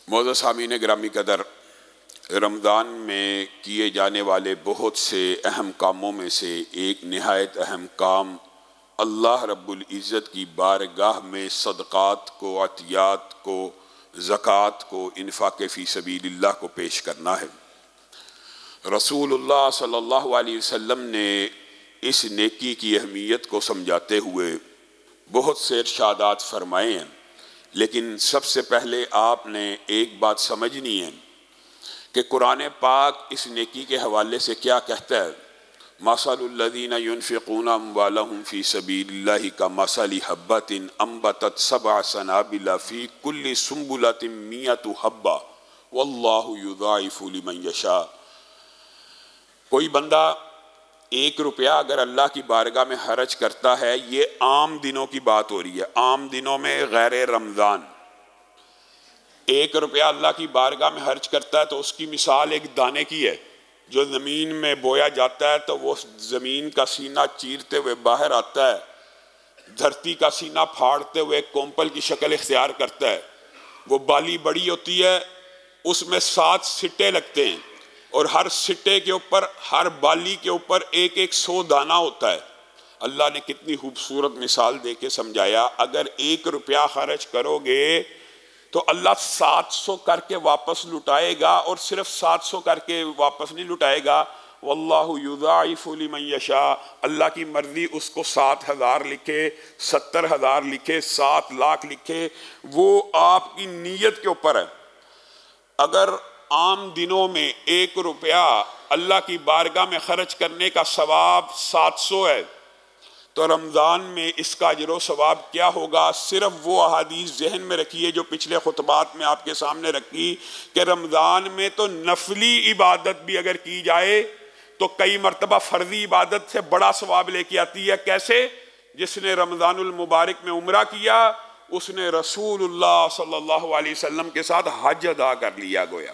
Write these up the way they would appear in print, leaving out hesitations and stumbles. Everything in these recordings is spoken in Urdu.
معزز سامعین گرامی قدر، رمضان میں کیے جانے والے بہت سے اہم کاموں میں سے ایک نہایت اہم کام اللہ رب العزت کی بارگاہ میں صدقات کو، عطیات کو، زکوٰۃ کو، انفاق فی سبیل اللہ کو پیش کرنا ہے۔ رسول اللہ صلی اللہ علیہ وسلم نے اس نیکی کی اہمیت کو سمجھاتے ہوئے بہت سے ارشادات فرمائے ہیں، لیکن سب سے پہلے آپ نے ایک بات سمجھنی ہے کہ قرآن پاک اس نیکی کے حوالے سے کیا کہتا ہے۔ مثل الذین ينفقون اموالهم فی سبیل اللہ کمثل حبۃ انبتت سبع سنابل فی کل سنبلۃ مئۃ حبۃ واللہ یضاعف لمن یشاء۔ کوئی بندہ 1 روپیہ اگر اللہ کی بارگاہ میں خرچ کرتا ہے، یہ عام دنوں کی بات ہو رہی ہے، عام دنوں میں غیر رمضان، 1 روپیہ اللہ کی بارگاہ میں خرچ کرتا ہے تو اس کی مثال ایک دانے کی ہے جو زمین میں بویا جاتا ہے تو وہ زمین کا سینہ چیرتے ہوئے باہر آتا ہے، دھرتی کا سینہ پھاڑتے ہوئے ایک کومپل کی شکل اختیار کرتا ہے۔ وہ بالی بڑی ہوتی ہے، اس میں 7 سٹے لگتے ہیں اور ہر سٹے کے اوپر، ہر بالی کے اوپر 100 دانہ ہوتا ہے۔ اللہ نے کتنی خوبصورت مثال دے کے سمجھایا، اگر 1 روپیہ خرچ کرو گے تو اللہ 700 کر کے واپس لٹائے گا، اور صرف 700 کر کے واپس نہیں لٹائے گا، واللہ یضاعف لمن یشاء، اللہ کی مرضی اس کو 7,000 لکھے، 70,000 لکھے، 7 لاکھ لکھے، وہ آپ کی نیت کے اوپر ہے۔ اگر عام دنوں میں 1 روپیہ اللہ کی بارگاہ میں خرچ کرنے کا ثواب 700 ہے تو رمضان میں اس کا اجر و ثواب کیا ہوگا؟ صرف وہ احادیث ذہن میں رکھیے جو پچھلے خطبات میں آپ کے سامنے رکھی کہ رمضان میں تو نفلی عبادت بھی اگر کی جائے تو کئی مرتبہ فرضی عبادت سے بڑا ثواب لے کے آتی ہے۔ کیسے؟ جس نے رمضان المبارک میں عمرہ کیا، اس نے رسول اللہ صلی اللہ علیہ وسلم کے ساتھ حج ادا کر لیا گویا۔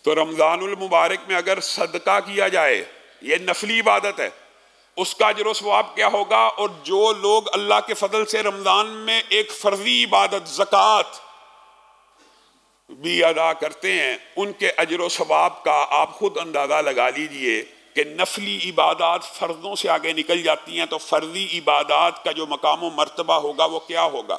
تو رمضان المبارک میں اگر صدقہ کیا جائے، یہ نفلی عبادت ہے، اس کا اجر و ثواب کیا ہوگا؟ اور جو لوگ اللہ کے فضل سے رمضان میں ایک فرضی عبادت زکوٰۃ بھی ادا کرتے ہیں، ان کے اجر و ثواب کا آپ خود اندازہ لگا لیجئے کہ نفلی عبادات فرضوں سے آگے نکل جاتی ہیں تو فرضی عبادات کا جو مقام و مرتبہ ہوگا وہ کیا ہوگا؟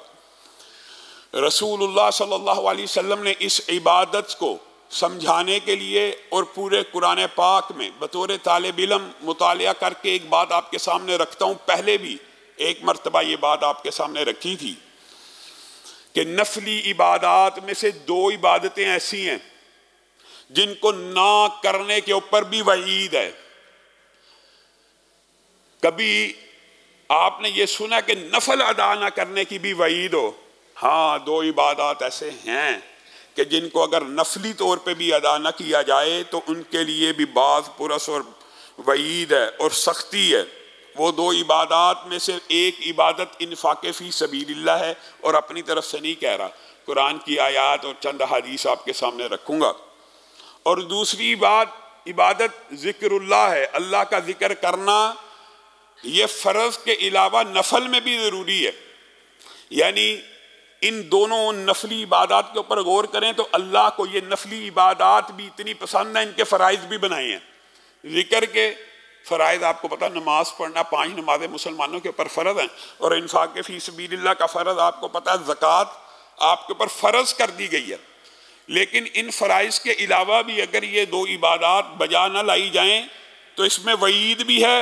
رسول اللہ صلی اللہ علیہ وسلم نے اس عبادت کو سمجھانے کے لیے اور پورے قرآن پاک میں بطور طالب علم مطالعہ کر کے ایک بات آپ کے سامنے رکھتا ہوں، پہلے بھی ایک مرتبہ یہ بات آپ کے سامنے رکھی تھی کہ نفلی عبادات میں سے 2 عبادتیں ایسی ہیں جن کو نہ کرنے کے اوپر بھی وعید ہے۔ کبھی آپ نے یہ سنا کہ نفل ادا نہ کرنے کی بھی وعید ہو؟ ہاں، 2 عبادات ایسے ہیں کہ جن کو اگر نفلی طور پہ بھی ادا نہ کیا جائے تو ان کے لیے بھی بعض پرس اور وعید ہے اور سختی ہے۔ وہ 2 عبادات میں سے ایک عبادت انفاق فی سبیل اللہ ہے، اور اپنی طرف سے نہیں کہہ رہا، قرآن کی آیات اور چند حدیث آپ کے سامنے رکھوں گا۔ اور دوسری عبادت ذکر اللہ ہے، اللہ کا ذکر کرنا، یہ فرض کے علاوہ نفل میں بھی ضروری ہے۔ یعنی ان دونوں نفلی عبادات کے اوپر غور کریں تو اللہ کو یہ نفلی عبادات بھی اتنی پسند ہیں، ان کے فرائض بھی بنائے ہیں۔ ذکر کے فرائض آپ کو پتہ، نماز پڑھنا، 5 نمازیں مسلمانوں کے اوپر فرض ہیں، اور انفاق فی سبیل اللہ کا فرض آپ کو پتہ ہے، زکوٰۃ آپ کے اوپر فرض کر دی گئی ہے۔ لیکن ان فرائض کے علاوہ بھی اگر یہ 2 عبادات بجا نہ لائی جائیں تو اس میں وعید بھی ہے،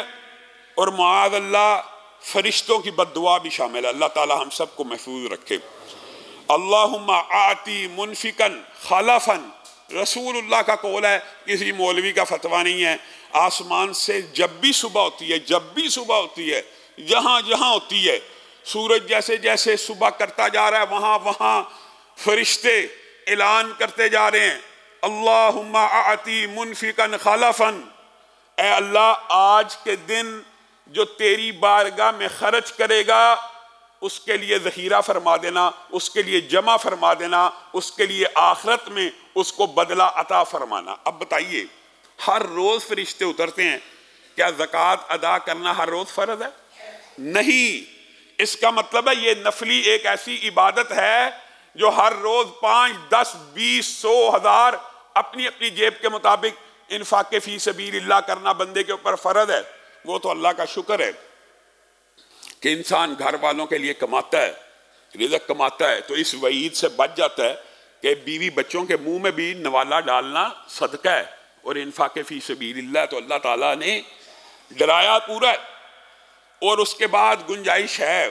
اور معاذ اللہ فرشتوں کی بد دعا بھی شامل ہے۔ اللہ تعالی ہم سب کو محفوظ رکھے۔ اللہم آتی منفقاً خلفاً، رسول اللہ کا قول ہے، کسی مولوی کا فتویٰ نہیں ہے۔ آسمان سے جب بھی صبح ہوتی ہے، جہاں جہاں ہوتی ہے، سورج جیسے جیسے صبح کرتا جا رہا ہے، وہاں وہاں فرشتے اعلان کرتے جا رہے ہیں، اللہم آتی منفقاً خلفاً، اے اللہ آج کے دن جو تیری بارگاہ میں خرچ کرے گا اس کے لیے ذخیرہ فرما دینا، اس کے لیے جمع فرما دینا، اس کے لیے آخرت میں اس کو بدلہ عطا فرمانا۔ اب بتائیے، ہر روز فرشتے اترتے ہیں، کیا زکوٰۃ ادا کرنا ہر روز فرض ہے؟ نہیں۔ اس کا مطلب ہے یہ نفلی ایک ایسی عبادت ہے جو ہر روز 5 10 20 100 1000 اپنی اپنی جیب کے مطابق انفاق فی سبیل اللہ کرنا بندے کے اوپر فرض ہے، وہ تو اللہ کا شکر ہے کہ انسان گھر والوں کے لیے کماتا ہے، رزق کماتا ہے، تو اس وعید سے بچ جاتا ہے کہ بیوی بچوں کے منہ میں بھی نوالا ڈالنا صدقہ ہے، اور انفاق فی سبیل اللہ تو اللہ تعالیٰ نے ڈرایا پورا ہے۔ اور اس کے بعد گنجائش ہے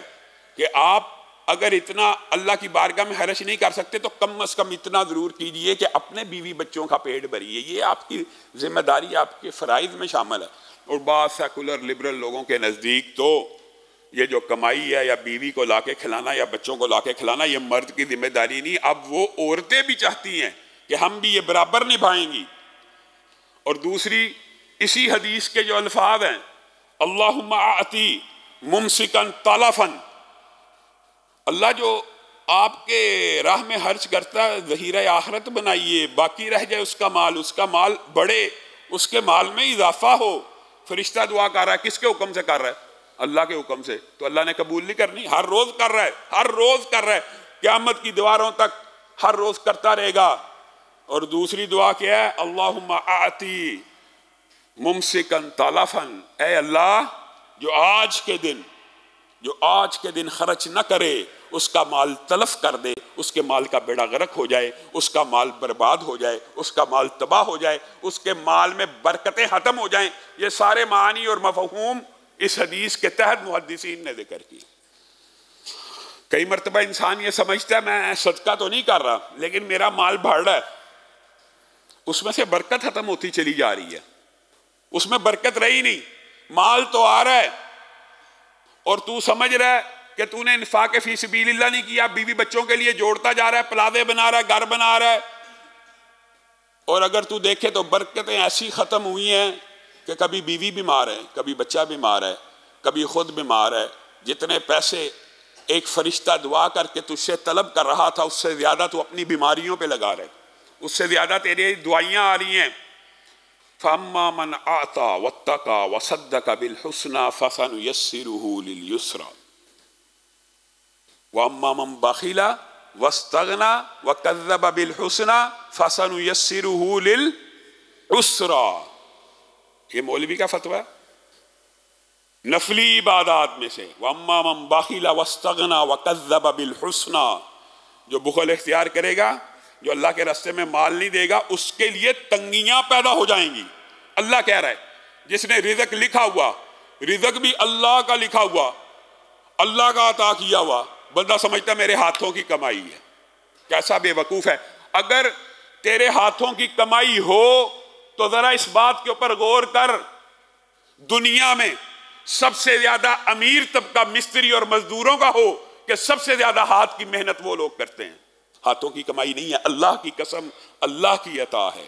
کہ آپ اگر اتنا اللہ کی بارگاہ میں خرچ نہیں کر سکتے تو کم از کم اتنا ضرور کیجئے کہ اپنے بیوی بچوں کا پیٹ بھریے، یہ آپ کی ذمہ داری، آپ کے فرائض میں شامل ہے۔ اور بعض سیکولر لبرل لوگوں کے نزدیک تو یہ جو کمائی ہے یا بیوی کو لا کے کھلانا یا بچوں کو لا کے کھلانا یہ مرد کی ذمہ داری نہیں، اب وہ عورتیں بھی چاہتی ہیں کہ ہم بھی یہ برابر نبھائیں گی۔ اور دوسری اسی حدیث کے جو الفاظ ہیں، اللہم آتی ممسکن طلفن، اللہ جو آپ کے راہ میں خرچ کرتا ہے ذخیرہ آخرت بنائیے، باقی رہ جائے اس کا مال بڑھے، اس کے مال میں اضافہ ہو۔ فرشتہ دعا کر رہا ہے، کس کے حکم سے کر رہا ہے؟ اللہ کے حکم سے، تو اللہ نے قبول نہیں کرنی؟ ہر روز کر رہا ہے، ہر روز کر رہا ہے، قیامت کی دیواروں تک ہر روز کرتا رہے گا۔ اور دوسری دعا کیا ہے؟ اللہم آتی ممسکن طلفن، اے اللہ جو آج کے دن خرچ نہ کرے اس کا مال تلف کر دے، اس کے مال کا بیڑا غرق ہو جائے، اس کا مال برباد ہو جائے، اس کا مال تباہ ہو جائے، اس کے مال میں برکتیں ختم ہو جائیں۔ یہ سارے معانی اور مفہوم اس حدیث کے تحت محدثین نے ذکر کی۔ کئی مرتبہ انسان یہ سمجھتا ہے میں صدقہ تو نہیں کر رہا لیکن میرا مال بڑھ رہا ہے، اس میں سے برکت ختم ہوتی چلی جا رہی ہے، اس میں برکت رہی نہیں، مال تو آ رہا ہے اور تو سمجھ رہا ہے کہ تو نے انفاق فی سبیل اللہ نہیں کیا، بیوی بچوں کے لیے جوڑتا جا رہا ہے، پلازے بنا رہا ہے، گھر بنا رہا ہے، اور اگر تو دیکھے تو برکتیں ایسی ختم ہوئی ہیں کہ کبھی بیوی بیمار ہے، کبھی بچہ بیمار ہے، کبھی خود بیمار ہے، جتنے پیسے ایک فرشتہ دعا کر کے تجھ سے طلب کر رہا تھا اس سے زیادہ تو اپنی بیماریوں پہ لگا رہے، اس سے زیادہ تیری دعائیاں آ رہی ہیں۔ فَأَمَّا مَنْ أَعْطَى وَاتَّقَى وَصَدَّقَ بِالْحُسْنَى فَسَنُيَسِّرُهُ لِلْيُسْرَى وَأَمَّا مَنْ بَخِلَ وَاسْتَغْنَى وَكَذَّبَ بِالْحُسْنَى فَسَنُيَسِّرُهُ لِلْعُسْرَى، یہ مولوی کا فتویٰ ہے نفلی عبادات میں سے۔ وَأَمَّا مَنْ بَخِلَ وَاسْتَغْنَى وَكَذَّبَ بِالْحُسْنَى، جو بخل اختیار کرے گا، جو اللہ کے راستے میں مال نہیں دے گا، اس کے لیے تنگیاں پیدا ہو جائیں گی۔ اللہ کہہ رہا ہے جس نے رزق لکھا ہوا، رزق بھی اللہ کا لکھا ہوا، اللہ کا عطا کیا ہوا، بندہ سمجھتا میرے ہاتھوں کی کمائی ہے، کیسا بے وقوف ہے۔ اگر تیرے ہاتھوں کی کمائی ہو تو ذرا اس بات کے اوپر غور کر، دنیا میں سب سے زیادہ امیر طبقہ مستری اور مزدوروں کا ہو کہ سب سے زیادہ ہاتھ کی محنت وہ لوگ کرتے ہیں، ہاتھوں کی کمائی نہیں ہے، اللہ کی قسم اللہ کی عطا ہے۔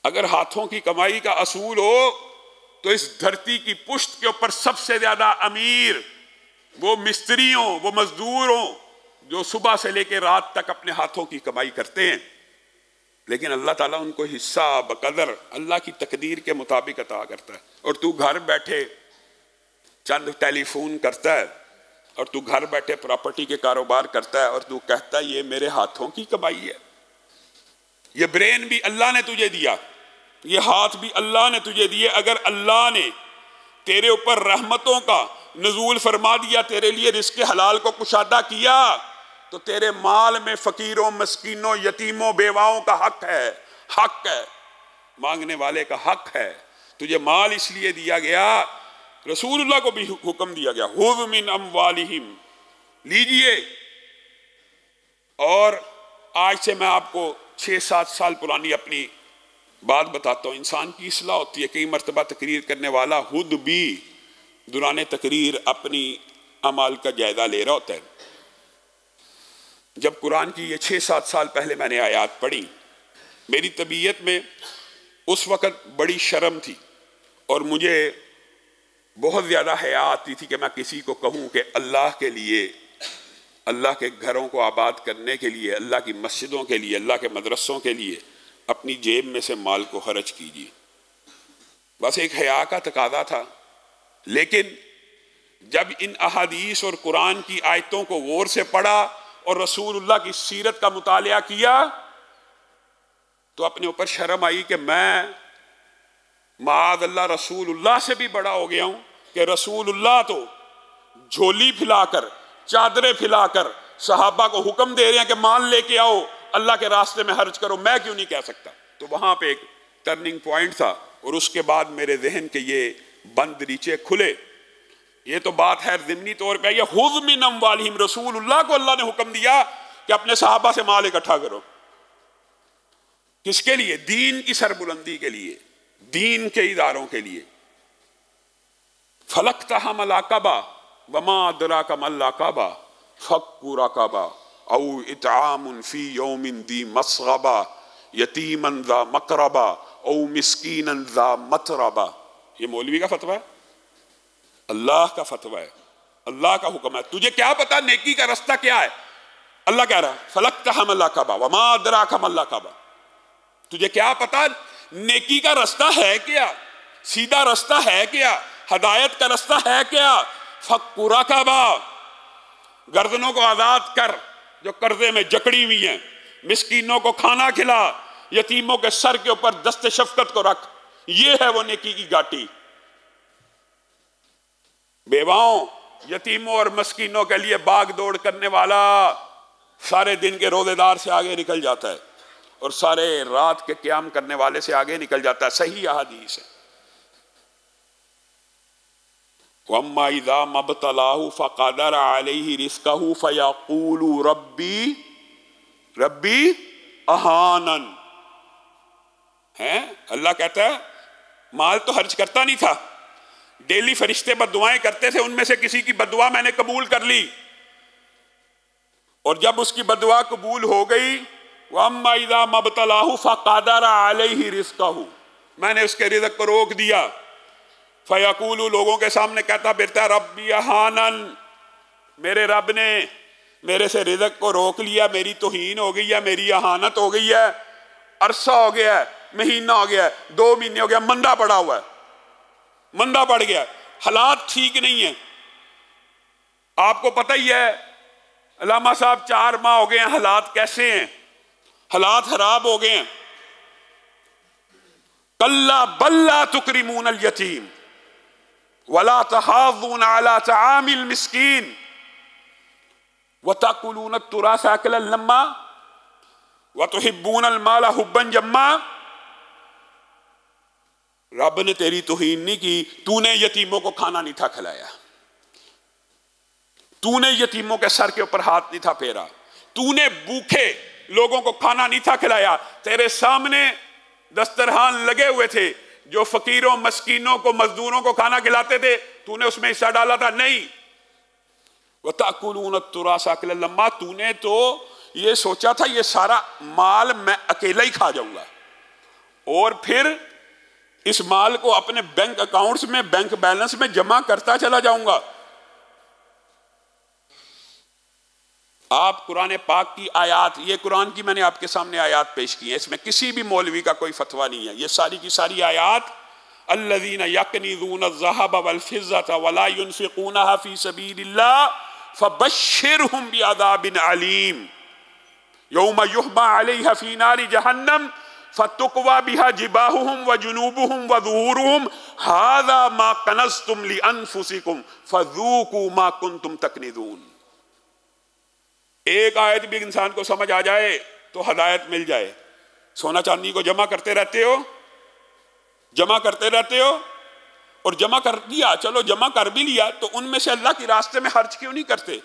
اگر ہاتھوں کی کمائی کا اصول ہو تو اس دھرتی کی پشت کے اوپر سب سے زیادہ امیر وہ مستری ہوں، وہ مزدور ہوں جو صبح سے لے کے رات تک اپنے ہاتھوں کی کمائی کرتے ہیں، لیکن اللہ تعالیٰ ان کو حصہ بقدر اللہ کی تقدیر کے مطابق عطا کرتا ہے۔ اور تو گھر بیٹھے چند ٹیلی فون کرتا ہے، اور تو گھر بیٹھے پراپرٹی کے کاروبار کرتا ہے، اور تو کہتا ہے یہ میرے ہاتھوں کی کمائی ہے۔ یہ برین بھی اللہ نے تجھے دیا، یہ ہاتھ بھی اللہ نے تجھے دیے۔ اگر اللہ نے تیرے اوپر رحمتوں کا نزول فرما دیا، تیرے لیے رزق حلال کو کشادہ کیا، تو تیرے مال میں فقیروں، مسکینوں، یتیموں، بیواؤں کا حق ہے، مانگنے والے کا حق ہے۔ تجھے مال اس لیے دیا گیا، رسول اللہ کو بھی حکم دیا گیا، خُذْ مِنْ أَمْوَالِهِمْ، لیجئے۔ اور آج سے میں آپ کو 6-7 سال پرانی اپنی بات بتاتا ہوں، انسان کی اصلاح ہوتی ہے۔ کئی مرتبہ تقریر کرنے والا خود بھی دوران تقریر اپنی اعمال کا جائزہ لے رہا ہوتا ہے۔ جب قرآن کی یہ 6-7 سال پہلے میں نے آیات پڑھی، میری طبیعت میں اس وقت بڑی شرم تھی اور مجھے بہت زیادہ حیا آتی تھی کہ میں کسی کو کہوں کہ اللہ کے لیے، اللہ کے گھروں کو آباد کرنے کے لیے، اللہ کی مسجدوں کے لیے، اللہ کے مدرسوں کے لیے اپنی جیب میں سے مال کو خرچ کیجیے۔ بس ایک حیا کا تقاضا تھا۔ لیکن جب ان احادیث اور قرآن کی آیتوں کو غور سے پڑھا اور رسول اللہ کی سیرت کا مطالعہ کیا تو اپنے اوپر شرم آئی کہ میں معاذ اللہ رسول اللہ سے بھی بڑا ہو گیا ہوں کہ رسول اللہ تو جھولی پھیلا کر چادریں پھیلا کر صحابہ کو حکم دے رہے ہیں کہ مال لے کے آؤ اللہ کے راستے میں خرچ کرو، میں کیوں نہیں کہہ سکتا؟ تو وہاں پہ ایک ٹرننگ پوائنٹ تھا، اور اس کے بعد میرے ذہن کے یہ بند ریچے کھلے۔ یہ تو بات ہے ضمنی طور پہ، یہ خذ من اموالہم، رسول اللہ کو اللہ نے حکم دیا کہ اپنے صحابہ سے مال اکٹھا کرو۔ کس کے لیے؟ دین کی سربلندی کے لیے، دین کے اداروں کے لیے۔ فَلَقْتَحَمَ الْعَقَبَةَ وَمَا أَدْرَاكَ مَا الْعَقَبَةُ فَكُّ رَقَبَةٍ أَوْ إِطْعَامٌ فِي يَوْمٍ ذِي مَسْغَبَةٍ یتیماً ذا مقربہ او مسکیناً ذا متربہ۔ یہ مولوی کا فتویٰ ہے؟ اللہ کا فتویٰ ہے، اللہ کا حکم ہے۔ تجھے کیا پتا نیکی کا رستہ کیا ہے؟ اللہ کہہ رہا ہے فَلَقْتَحَمَ الْعَقَبَةَ وَمَا أَدْرَاكَ مَا الْعَقَبَةُ۔ تجھے کیا پتا نیکی کا رستہ ہے کیا، سیدھا رستہ ہے کیا، ہدایت کا رستہ ہے کیا؟ فَكُّ رَقَبَةٍ، گردنوں کو آزاد کر جو قرضے میں جکڑی ہوئی ہیں، مسکینوں کو کھانا کھلا، یتیموں کے سر کے اوپر دست شفقت کو رکھ، یہ ہے وہ نیکی کی گاٹی۔ بیواؤں، یتیموں اور مسکینوں کے لیے باغ دوڑ کرنے والا سارے دن کے روزے دار سے آگے نکل جاتا ہے، اور سارے رات کے قیام کرنے والے سے آگے نکل جاتا ہے۔ صحیح احادیث ہے۔ وَأَمَّا إِذَا مَا ابْتَلَاهُ فَقَدَرَ عَلَيْهِ رِزْقَهُ فَيَقُولُ ربی اہانن۔ ہے اللہ کہتا ہے مال تو خرچ کرتا نہیں تھا، ڈیلی فرشتے بد دعائیں کرتے تھے، ان میں سے کسی کی بد دعا میں نے قبول کر لی، اور جب اس کی بد دعا قبول ہو گئی وَأَمَّا إِذَا مَا ابْتَلَاهُ فَقَدَرَ عَلَيْهِ رِزْقَهُ، میں نے اس کے رزق کو روک دیا، فَيَقُولُ لوگوں کے سامنے کہتا پھرتا ربی اہانن، میرے رب نے میرے سے رزق کو روک لیا، میری توہین ہو گئی ہے، میری اہانت ہو گئی ہے، عرصہ ہو گیا ہے، مہینہ ہو گیا ہے، 2 مہینے ہو گیا، مندہ پڑا ہوا ہے، مندہ پڑ گیا، حالات ٹھیک نہیں ہیں۔ آپ کو پتہ ہی ہے علامہ صاحب 4 ماہ ہو گئے ہیں، حالات کیسے ہیں؟ حالات خراب ہو گئے ہیں۔ کَلَّا بَل لَّا تُکْرِمُونَ الْیَتِیمَ وَلَا تَحَاضُّونَ عَلَىٰ طَعَامِ الْمِسْکِینِ وَتَأْكُلُونَ التُّرَاثَ أَكْلًا لَمًّا وَتُحِبُّونَ الْمَالَ حُبًّا جَمًّا۔ رب نے تیری توہین نہیں کی، تو نے یتیموں کو کھانا نہیں تھا کھلایا، تو نے یتیموں کے سر کے اوپر ہاتھ نہیں تھا پھیرا، تو نے بھوکے لوگوں کو کھانا نہیں تھا کھلایا، تیرے سامنے دسترخوان لگے ہوئے تھے، جو فقیروں مسکینوں کو مزدوروں کو کھانا کھلاتے تھے، تو نے اس میں حصہ ڈالا تھا؟ نہیں۔ وَتَأْكُلُونَ التُّرَاثَ أَكْلًا لَمًّا، تو نے تو یہ سوچا تھا یہ سارا مال میں اکیلا ہی کھا جاؤں گا، اور پھر اس مال کو اپنے بینک اکاؤنٹس میں، بینک بیلنس میں جمع کرتا چلا جاؤں گا۔ آپ قرآن پاک کی آیات، یہ قرآن کی میں نے آپ کے سامنے آیات پیش کی ہیں، اس میں کسی بھی مولوی کا کوئی فتویٰ نہیں ہے، یہ ساری کی ساری آیات الذین یکنزون الذہب والفضة ولا ينفقونها فی سبیل اللہ فبشرہم بعذاب علیم یوم یحمى علیہ فی نار جہنم فتقوی بہا جباہہم وجنوبہم وظہورہم ھذا ما کنزتم لانفسکم فذوقوا ما کنتم تکنزون۔ ایک آیت بھی انسان کو سمجھ آ جائے تو ہدایت مل جائے۔ سونا چاندی کو جمع کرتے رہتے ہو، جمع کرتے رہتے ہو، اور جمع کر دیا، چلو جمع کر بھی لیا، تو ان میں سے اللہ کے راستے میں خرچ کیوں نہیں کرتے؟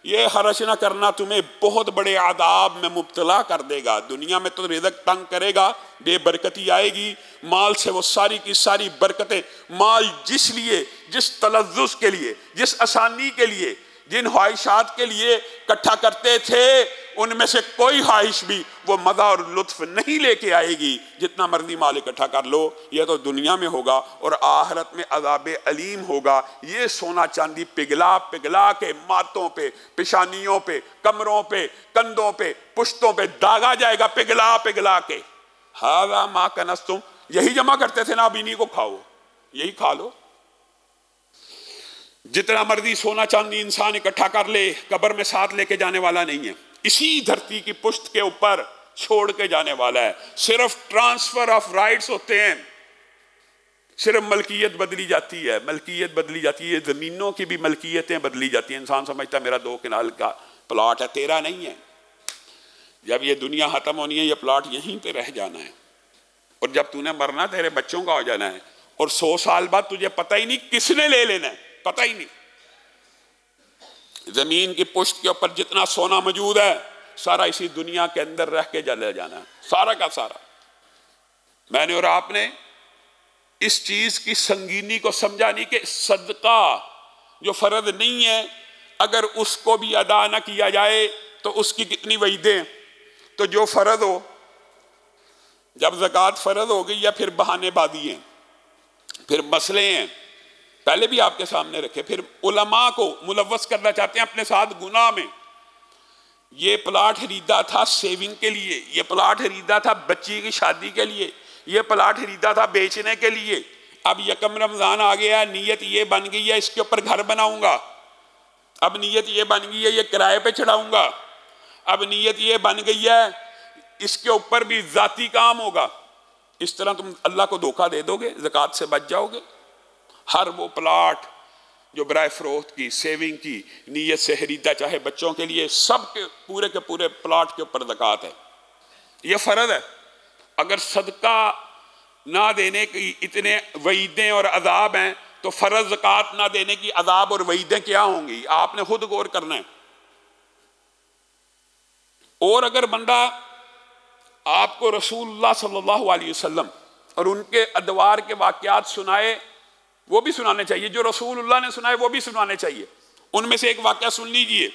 یہ خرچ نہ کرنا تمہیں بہت بڑے عذاب میں مبتلا کر دے گا۔ دنیا میں تو رزق تنگ کرے گا، بے برکتی آئے گی، مال سے وہ ساری کی ساری برکتیں، مال جس لیے، جس تلذذ کے لیے، جس آسانی کے لیے، جن خواہشات کے لیے اکٹھا کرتے تھے، ان میں سے کوئی خواہش بھی وہ مزہ اور لطف نہیں لے کے آئے گی۔ جتنا مرضی مال اکٹھا کر لو، یہ تو دنیا میں ہوگا، اور آخرت میں عذاب علیم ہوگا۔ یہ سونا چاندی پگھلا پگھلا کے ماتوں پہ، پیشانیوں پہ، کمروں پہ، کندھوں پہ، پشتوں پہ داغا جائے گا، پگھلا پگھلا کے۔ ھذا ما کنزتم، یہی جمع کرتے تھے نا، اب انہی کو کھاؤ، یہی کھا لو۔ جتنا مرضی سونا چاندی انسان اکٹھا کر لے قبر میں ساتھ لے کے جانے والا نہیں ہے، اسی دھرتی کی پشت کے اوپر چھوڑ کے جانے والا ہے۔ صرف ٹرانسفر آف رائٹس ہوتے ہیں، صرف ملکیت بدلی جاتی ہے، ملکیت بدلی جاتی ہے، زمینوں کی بھی ملکیتیں بدلی جاتی ہیں۔ انسان سمجھتا ہے میرا 2 کنال کا پلاٹ ہے، تیرا نہیں ہے۔ جب یہ دنیا ختم ہونی ہے یہ پلاٹ یہیں پہ رہ جانا ہے، اور جب تو نے مرنا تیرے بچوں کا ہو جانا ہے، اور 100 سال بعد تجھے پتہ ہی نہیں کس نے لے لینا ہے، پتہ ہی نہیں۔ زمین کی پشت کے اوپر جتنا سونا موجود ہے سارا اسی دنیا کے اندر رہ کے چلے جانا ہے، سارا کا سارا۔ میں نے اور آپ نے اس چیز کی سنگینی کو سمجھا نہیں کہ صدقہ جو فرض نہیں ہے اگر اس کو بھی ادا نہ کیا جائے تو اس کی کتنی وعیدیں۔ تو جو فرض ہو، جب زکوٰۃ فرض ہو گئی یا پھر بہانے بازی ہیں، پھر مسئلے ہیں، پہلے بھی آپ کے سامنے رکھے، پھر علماء کو ملوث کرنا چاہتے ہیں اپنے ساتھ گناہ میں۔ یہ پلاٹ خریدا تھا سیونگ کے لیے، یہ پلاٹ خریدا تھا بچی کی شادی کے لیے، یہ پلاٹ خریدا تھا بیچنے کے لیے۔ اب یکم رمضان آ گیا، نیت یہ بن گئی ہے اس کے اوپر گھر بناؤں گا، اب نیت یہ بن گئی ہے یہ کرائے پہ چڑھاؤں گا، اب نیت یہ بن گئی ہے اس کے اوپر بھی ذاتی کام ہوگا۔ اس طرح تم اللہ کو دھوکہ دے دو گے، زکوٰۃ سے بچ جاؤ گے۔ ہر وہ پلاٹ جو برائے فروخت کی، سیونگ کی نیت سے خریدا، چاہے بچوں کے لیے، سب کے پورے پلاٹ کے اوپر زکوٰۃ ہے، یہ فرض ہے۔ اگر صدقہ نہ دینے کی اتنے وعیدیں اور عذاب ہیں تو فرض زکوٰۃ نہ دینے کی عذاب اور وعیدیں کیا ہوں گی؟ آپ نے خود غور کرنا ہے۔ اور اگر بندہ آپ کو رسول اللہ صلی اللہ علیہ وسلم اور ان کے ادوار کے واقعات سنائے، وہ بھی سنانے چاہیے، جو رسول اللہ نے سنائے وہ بھی سنانے چاہیے۔ ان میں سے ایک واقعہ سن لیجئے۔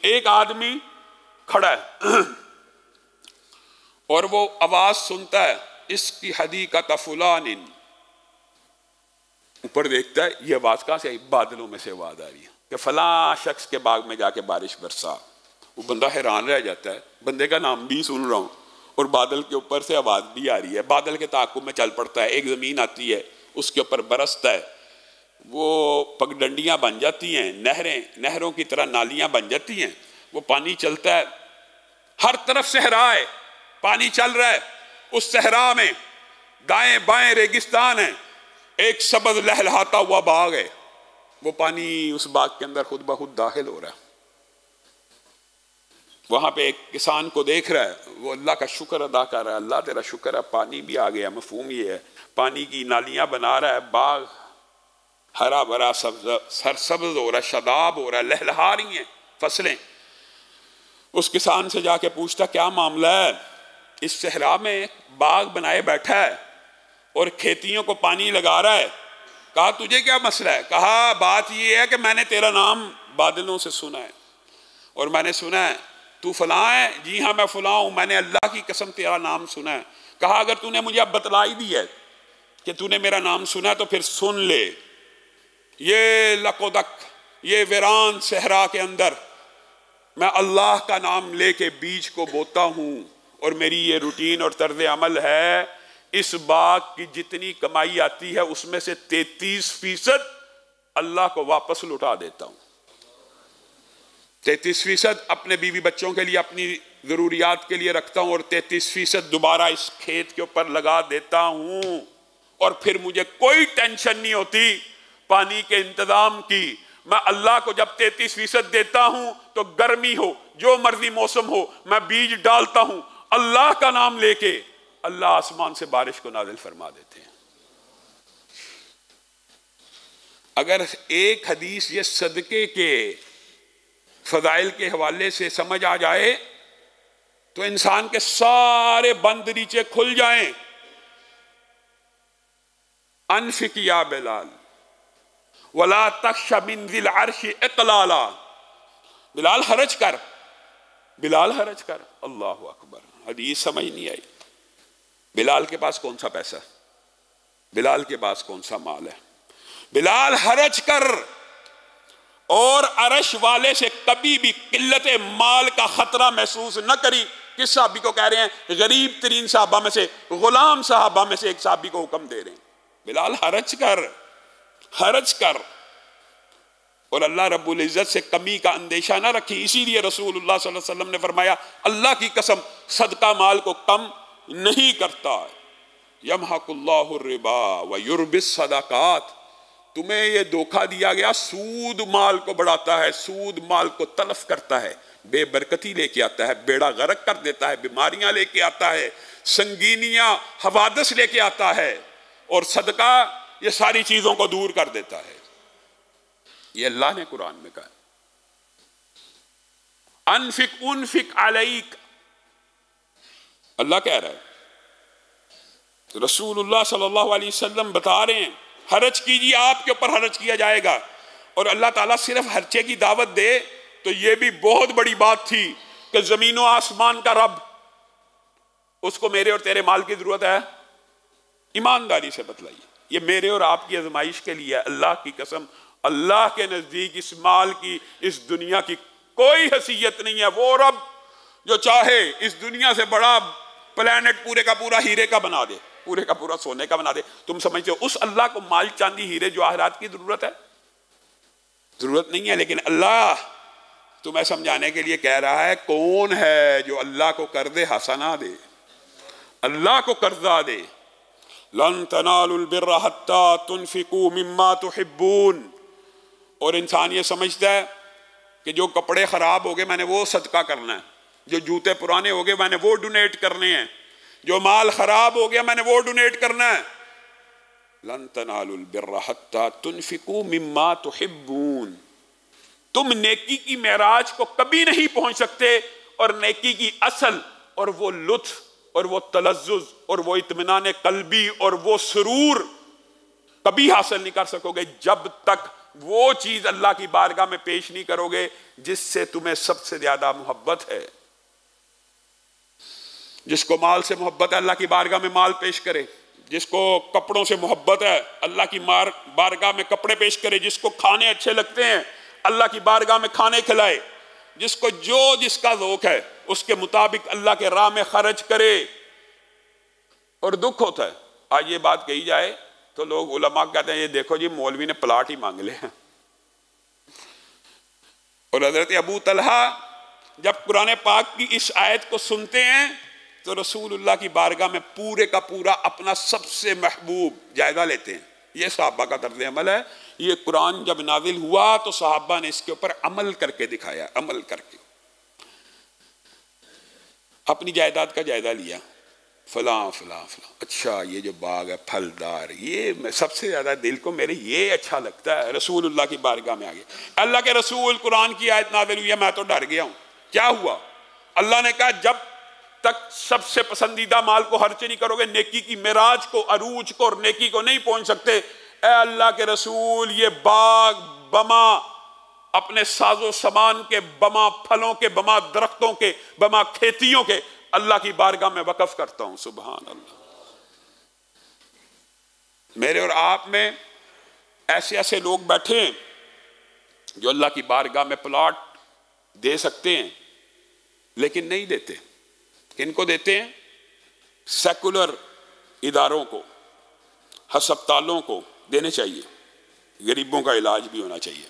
ایک آدمی کھڑا ہے اور وہ آواز سنتا ہے، اس کی حدیقۃ فلان، اوپر دیکھتا ہے یہ آواز کہاں سے آئی؟ بادلوں میں سے آواز آ رہی ہے کہ فلاں شخص کے باغ میں جا کے بارش برسا۔ وہ بندہ حیران رہ جاتا ہے، بندے کا نام بھی سن رہا ہوں اور بادل کے اوپر سے آواز بھی آ رہی ہے۔ بادل کے تعاقب میں چل پڑتا ہے، ایک زمین آتی ہے اس کے اوپر برستا ہے، وہ پگڈنڈیاں بن جاتی ہیں، نہروں کی طرح نالیاں بن جاتی ہیں، وہ پانی چلتا ہے، ہر طرف صحرا ہے، پانی چل رہا ہے۔ اس صحرا میں دائیں بائیں ریگستان ہے، ایک سبز لہلہاتا ہوا باغ ہے، وہ پانی اس باغ کے اندر خود بخود داخل ہو رہا ہے۔ وہاں پہ ایک کسان کو دیکھ رہا ہے، وہ اللہ کا شکر ادا کر رہا ہے، اللہ تیرا شکر ہے پانی بھی آ گیا۔ مفہوم یہ ہے پانی کی نالیاں بنا رہا ہے، باغ ہرا بھرا سرسبز ہو رہا ہے، شاداب ہو رہا ہے، لہلہا رہی ہیں فصلیں۔ اس کسان سے جا کے پوچھتا کیا معاملہ ہے؟ اس صحرا میں باغ بنائے بیٹھا ہے اور کھیتیوں کو پانی لگا رہا ہے۔ کہا تجھے کیا مسئلہ ہے؟ کہا بات یہ ہے کہ میں نے تیرا نام بادلوں سے سنا ہے اور میں نے سنا ہے تو فلاں ہے۔ جی ہاں میں فلاں ہوں، میں نے اللہ کی قسم تیرا نام سنا ہے۔ کہا اگر تو نے مجھے اب بتلائی دی ہے کہ تو نے میرا نام سنا ہے تو پھر سن لے، یہ لقدک، یہ ویران صحرا کے اندر میں اللہ کا نام لے کے بیج کو بوتا ہوں، اور میری یہ روٹین اور طرز عمل ہے، اس باغ کی جتنی کمائی آتی ہے اس میں سے 33% اللہ کو واپس لوٹا دیتا ہوں۔ 33% اپنے بیوی بچوں کے لیے، اپنی ضروریات کے لیے رکھتا ہوں، اور 33% دوبارہ اس کھیت کے اوپر لگا دیتا ہوں، اور پھر مجھے کوئی ٹینشن نہیں ہوتی پانی کے انتظام کی۔ میں اللہ کو جب 33% دیتا ہوں تو گرمی ہو، جو مرضی موسم ہو، میں بیج ڈالتا ہوں، اللہ کا نام لے کے اللہ آسمان سے بارش کو نازل فرما دیتے ہیں۔ اگر ایک حدیث یہ صدقے کے فضائل کے حوالے سے سمجھ آ جائے تو انسان کے سارے بند دریچے کھل جائیں۔ انفق یا بلال ولا تخش من ذی العرش اقلالا، بلال حرج کر، بلال حرج کر۔ اللہ اکبر، حدیث سمجھ نہیں آئی۔ بلال کے پاس کون سا پیسہ، بلال کے پاس کون سا مال ہے؟ بلال حرج کر، اور عرش والے سے کبھی بھی قلت مال کا خطرہ محسوس نہ کری۔ کس صحابی کو کہہ رہے ہیں؟ غریب ترین صحابہ میں سے، غلام صحابہ میں سے ایک صحابی کو حکم دے رہے ہیں، بلال حرج کر، حرج کر۔ اور اللہ رب العزت سے کمی کا اندیشہ نہ رکھی. اسی لیے رسول اللہ صلی اللہ علیہ وسلم نے فرمایا اللہ کی قسم صدقہ مال کو کم نہیں کرتا. یمحق اللہ الربا ویربی الصدقات. تمہیں یہ دھوکہ دیا گیا، سود مال کو بڑھاتا ہے، سود مال کو تلف کرتا ہے، بے برکتی لے کے آتا ہے، بیڑا غرق کر دیتا ہے، بیماریاں لے کے آتا ہے، سنگینیاں حوادث لے کے آتا ہے، اور صدقہ یہ ساری چیزوں کو دور کر دیتا ہے. یہ اللہ نے قرآن میں کہا انفق علیک. اللہ کہہ رہا ہے، رسول اللہ صلی اللہ علیہ وسلم بتا رہے ہیں حرج کیجیے، آپ کے اوپر حرج کیا جائے گا. اور اللہ تعالیٰ صرف خرچے کی دعوت دے تو یہ بھی بہت بڑی بات تھی کہ زمین و آسمان کا رب، اس کو میرے اور تیرے مال کی ضرورت ہے؟ ایمانداری سے بتلائیے. یہ میرے اور آپ کی آزمائش کے لیے. اللہ کی قسم اللہ کے نزدیک اس مال کی، اس دنیا کی کوئی حیثیت نہیں ہے. وہ رب جو چاہے اس دنیا سے بڑا پلانٹ پورے کا پورا ہیرے کا بنا دے، پورے کا پورا سونے کا بنا دے. تم سمجھتے ہو اس اللہ کو مال چاندی ہیرے جواہرات کی ضرورت ہے؟ ضرورت نہیں ہے. لیکن اللہ تمہیں سمجھانے کے لیے کہہ رہا ہے کون ہے جو اللہ کو قرض حسنہ دے، اللہ کو قرضہ دے. لن تنالوا البر حتى تنفقوا مما تحبون. اور انسان یہ سمجھتا ہے کہ جو کپڑے خراب ہو گئے میں نے وہ صدقہ کرنا ہے، جو جوتے پرانے ہو گئے میں نے وہ ڈونیٹ کرنے ہیں، جو مال خراب ہو گیا میں نے وہ ڈونیٹ کرنا ہے. لن تنالوا البر حتى تنفقوا مما تحبون. تم نیکی کی معراج کو کبھی نہیں پہنچ سکتے، اور نیکی کی اصل اور وہ لطف اور وہ تلذذ اور وہ اطمینان قلبی اور وہ سرور کبھی حاصل نہیں کر سکو گے جب تک وہ چیز اللہ کی بارگاہ میں پیش نہیں کرو گے جس سے تمہیں سب سے زیادہ محبت ہے. جس کو مال سے محبت ہے اللہ کی بارگاہ میں مال پیش کرے. جس کو کپڑوں سے محبت ہے اللہ کی بارگاہ میں کپڑے پیش کرے. جس کو کھانے اچھے لگتے ہیں اللہ کی بارگاہ میں کھانے کھلائے. جس کو جس کا ذوق ہے اس کے مطابق اللہ کے راہ میں خرچ کرے. اور دکھ ہوتا ہے آج یہ بات کہی جائے تو لوگ علماء کہتے ہیں یہ دیکھو جی مولوی نے پلاٹ ہی مانگ لے ہیں. اور حضرت ابو طلحہ جب قرآن پاک کی اس آیت کو سنتے ہیں تو رسول اللہ کی بارگاہ میں پورے کا پورا اپنا سب سے محبوب جائزہ لیتے ہیں. یہ صحابہ کا طرز عمل ہے. یہ قرآن جب نازل ہوا تو صحابہ نے اس کے اوپر عمل کر کے دکھایا. عمل کر کے اپنی جائیداد کا جائزہ لیا. فلاں فلاں فلاں، اچھا یہ جو باغ ہے پھلدار، یہ سب سے زیادہ دل کو میرے یہ اچھا لگتا ہے. رسول اللہ کی بارگاہ میں آ گئے. اللہ کے رسول قرآن کی آیت نازل ہوئی ہے میں تو ڈر گیا ہوں. کیا ہوا؟ اللہ نے کہا جب تک سب سے پسندیدہ مال کو خرچ نہیں کرو گے نیکی کی معراج کو، عروج کو اور نیکی کو نہیں پہنچ سکتے. اے اللہ کے رسول یہ باغ بما اپنے ساز و سامان کے، بما پھلوں کے، بما درختوں کے، بما کھیتیوں کے اللہ کی بارگاہ میں وقف کرتا ہوں. سبحان اللہ. میرے اور آپ میں ایسے ایسے لوگ بیٹھے ہیں جو اللہ کی بارگاہ میں پلاٹ دے سکتے ہیں لیکن نہیں دیتے. کن کو دیتے ہیں؟ سیکولر اداروں کو، ہسپتالوں کو دینے چاہیے، غریبوں کا علاج بھی ہونا چاہیے.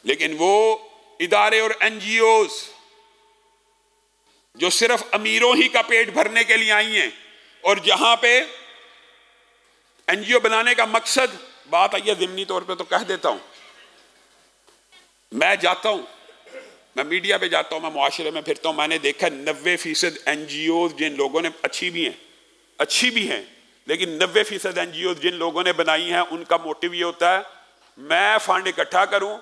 لیکن وہ ادارے اور این جی اوز جو صرف امیروں ہی کا پیٹ بھرنے کے لیے آئی ہیں، اور جہاں پہ این جی او بنانے کا مقصد، بات آئیے ضمنی طور پہ تو کہہ دیتا ہوں، میں جاتا ہوں، میں میڈیا پہ جاتا ہوں، میں معاشرے میں پھرتا ہوں، میں نے دیکھا 90% این جی اوز جن لوگوں نے اچھی بھی ہیں لیکن 90% این جی اوز جن لوگوں نے بنائی ہیں ان کا موٹیو یہ ہوتا ہے میں فنڈ اکٹھا کروں،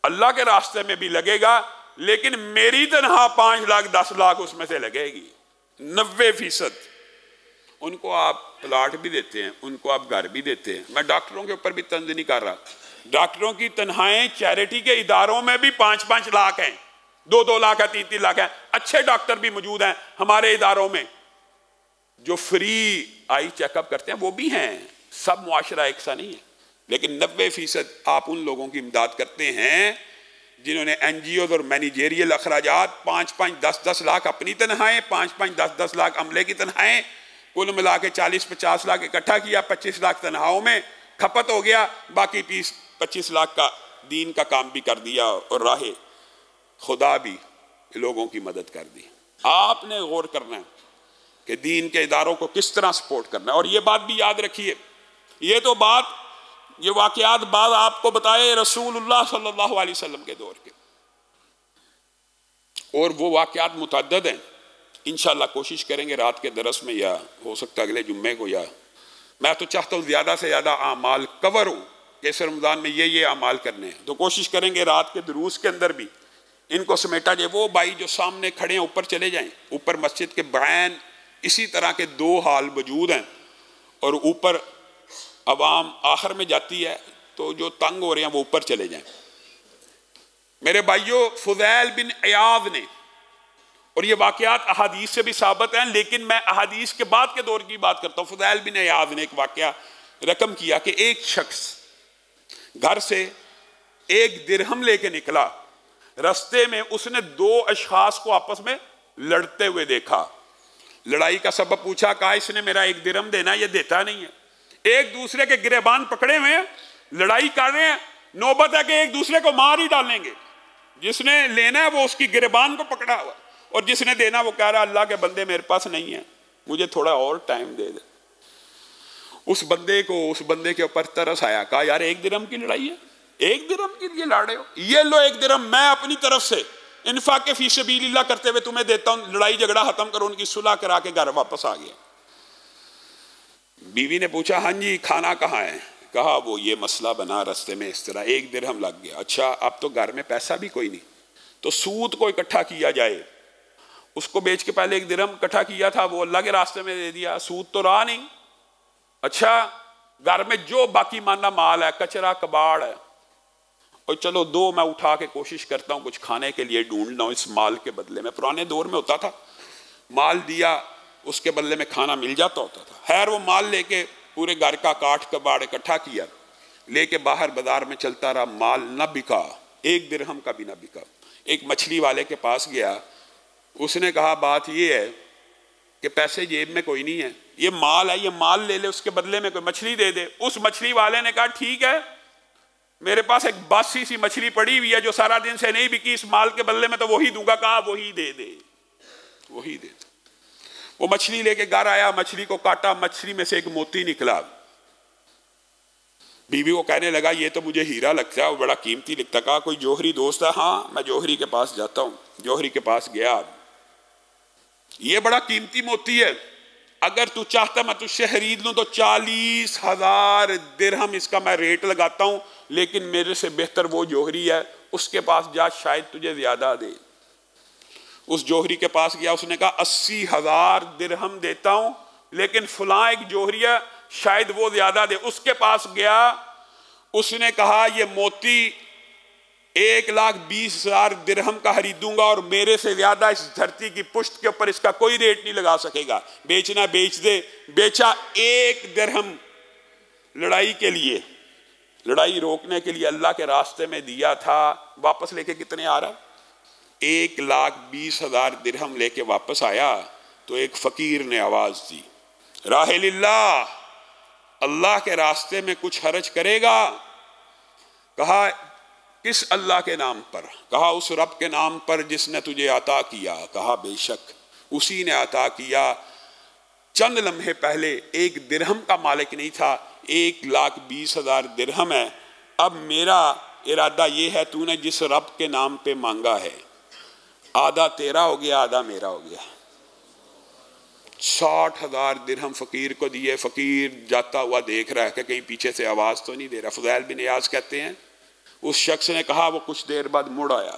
اللہ کے راستے میں بھی لگے گا لیکن میری تنہا 5 لاکھ 10 لاکھ اس میں سے لگے گی. 90% ان کو آپ پلاٹ بھی دیتے ہیں، ان کو آپ گھر بھی دیتے ہیں. میں ڈاکٹروں کے اوپر بھی طنز نہیں کر رہا. ڈاکٹروں کی تنہائیں چیریٹی کے اداروں میں بھی 5-5 لاکھ ہیں، 2-2 لاکھ ہیں، 3-3 لاکھ ہیں. اچھے ڈاکٹر بھی موجود ہیں ہمارے اداروں میں جو فری آئی چیک اپ کرتے ہیں، وہ بھی ہیں. سب معاشرہ ایک سا نہیں ہے لیکن 90% آپ ان لوگوں کی امداد کرتے ہیں جنہوں نے این جی اوز اور مینیجیریل اخراجات 5-5 10-10 لاکھ اپنی تنہائیں، 5-5 10-10 لاکھ عملے کی تنہائیں، کل ملا کے 40-50 لاکھ اکٹھا کیا، 25 لاکھ تنہاؤں میں کھپت ہو گیا، باقی 25 لاکھ کا دین کا کام بھی کر دیا اور راہ خدا بھی لوگوں کی مدد کر دی۔ آپ نے غور کرنا ہے کہ دین کے اداروں کو کس طرح سپورٹ کرنا ہے۔ اور یہ بات بھی یاد رکھیے، یہ واقعات بعد آپ کو بتائے رسول اللہ صلی اللہ علیہ وسلم کے دور کے، اور وہ واقعات متعدد ہیں۔ انشاءاللہ کوشش کریں گے رات کے درس میں، یا ہو سکتا ہے اگلے جمعے کو، یا میں تو چاہتا ہوں زیادہ سے زیادہ اعمال کور ہوں کہ اس رمضان میں یہ اعمال کرنے ہیں، تو کوشش کریں گے رات کے دروس کے اندر بھی ان کو سمیٹا جائے۔ وہ بھائی جو سامنے کھڑے ہیں اوپر چلے جائیں، اوپر مسجد کے بعین اسی طرح کے 2 حال موجود ہیں، اور اوپر عوام آخر میں جاتی ہے، تو جو تنگ ہو رہے ہیں وہ اوپر چلے جائیں۔ میرے بھائیوں، فضیل بن عیاض نے، اور یہ واقعات احادیث سے بھی ثابت ہیں، لیکن میں احادیث کے بعد کے دور کی بات کرتا ہوں۔ فضیل بن عیاض نے ایک واقعہ رقم کیا کہ ایک شخص گھر سے 1 درہم لے کے نکلا، رستے میں اس نے 2 اشخاص کو آپس میں لڑتے ہوئے دیکھا، لڑائی کا سبب پوچھا، کہا اس نے میرا 1 درہم دینا، یہ دیتا نہیں ہے۔ ایک دوسرے کے گریبان پکڑے ہوئے ہیں، لڑائی کر رہے ہیں، نوبت ہے کہ ایک دوسرے کو مار ہی ڈالیں گے۔ جس نے لینا ہے وہ اس کی گریبان کو پکڑا ہوا، اور جس نے دینا وہ کہہ رہا اللہ کے بندے میرے پاس نہیں ہے، مجھے تھوڑا اور ٹائم دے دے۔ اس بندے کے اوپر ترس آیا، کہا یار 1 درہم کی لڑائی ہے، 1 درہم کے لیے لڑ رہے ہو، یہ لو 1 درہم میں اپنی طرف سے انفاق فی سبیل اللہ کرتے ہوئے تمہیں دیتا ہوں، لڑائی جھگڑا ختم کرو۔ ان کی صلح کرا کے گھر واپس آ گیا۔ بیوی نے پوچھا ہاں جی کھانا کہاں ہے؟ کہا وہ یہ مسئلہ بنا رستے میں، اس طرح 1 درہم لگ گیا۔ اچھا اب تو گھر میں پیسہ بھی کوئی نہیں، تو سود کو اکٹھا کیا جائے۔ اس کو بیچ کے پہلے 1 درہم اکٹھا کیا تھا، وہ اللہ کے راستے میں دے دیا، سود تو رہا نہیں۔ اچھا گھر میں جو باقی مانا مال ہے، کچرا کباڑ ہے، اور چلو 2 میں اٹھا کے کوشش کرتا ہوں کچھ کھانے کے لیے ڈھونڈنا ہوں اس مال کے بدلے میں۔ پرانے دور میں ہوتا تھا مال دیا اس کے بدلے میں کھانا مل جاتا ہوتا تھا۔ خیر وہ مال لے کے پورے گھر کا کاٹ کباڑ اکٹھا کیا، لے کے باہر بازار میں چلتا رہا، مال نہ بکا، 1 درہم کا بھی نہ بکا۔ ایک مچھلی والے کے پاس گیا، اس نے کہا بات یہ ہے کہ پیسے جیب میں کوئی نہیں ہے، یہ مال ہے، یہ مال لے لے، اس کے بدلے میں کوئی مچھلی دے دے۔ اس مچھلی والے نے کہا ٹھیک ہے، میرے پاس ایک باسی سی مچھلی پڑی ہوئی ہے جو سارا دن سے نہیں بکی، اس مال کے بدلے میں تو وہی دوں گا۔ کہا وہی دے دے، وہی دے دے۔ وہ مچھلی لے کے گھر آیا، مچھلی کو کاٹا، مچھلی میں سے ایک موتی نکلا۔ بیوی کو کہنے لگا یہ تو مجھے ہیرا لگتا ہے، وہ بڑا قیمتی لگتا۔ کہا کوئی جوہری دوست ہے؟ ہاں میں جوہری کے پاس جاتا ہوں۔ جوہری کے پاس گیا، یہ بڑا قیمتی موتی ہے، اگر تو چاہتا میں تجھ سے خرید لوں تو 40,000 درہم اس کا میں ریٹ لگاتا ہوں، لیکن میرے سے بہتر وہ جوہری ہے، اس کے پاس جا، شاید تجھے زیادہ دے۔ اس جوہری کے پاس گیا، اس نے کہا 80,000 درہم دیتا ہوں، لیکن فلاں ایک جوہری ہے، شاید وہ زیادہ دے۔ اس کے پاس گیا، اس نے کہا یہ موتی 1,20,000 درہم کا خریدوں گا، اور میرے سے زیادہ اس دھرتی کی پشت کے اوپر اس کا کوئی ریٹ نہیں لگا سکے گا۔ بیچنا بیچ دے۔ بیچا 1 درہم لڑائی کے لیے، لڑائی روکنے کے لیے اللہ کے راستے میں دیا تھا۔ واپس لے کے کتنے آ رہا؟ 1,20,000 درہم لے کے واپس آیا تو ایک فقیر نے آواز دی، راہ للہ، اللہ کے راستے میں کچھ خرچ کرے گا؟ کہا کس اللہ کے نام پر؟ کہا اس رب کے نام پر جس نے تجھے عطا کیا۔ کہا بے شک اسی نے عطا کیا۔ چند لمحے پہلے 1 درہم کا مالک نہیں تھا، 1,20,000 درہم ہے۔ اب میرا ارادہ یہ ہے، تو نے جس رب کے نام پہ مانگا ہے، آدھا تیرا ہو گیا، آدھا میرا ہو گیا۔ 60,000 درہم فقیر کو دیے۔ فقیر جاتا ہوا دیکھ رہا ہے کہ کہیں پیچھے سے آواز تو نہیں دے رہا۔ فضیل بن عیاض کہتے ہیں اس شخص نے کہا، وہ کچھ دیر بعد مڑ آیا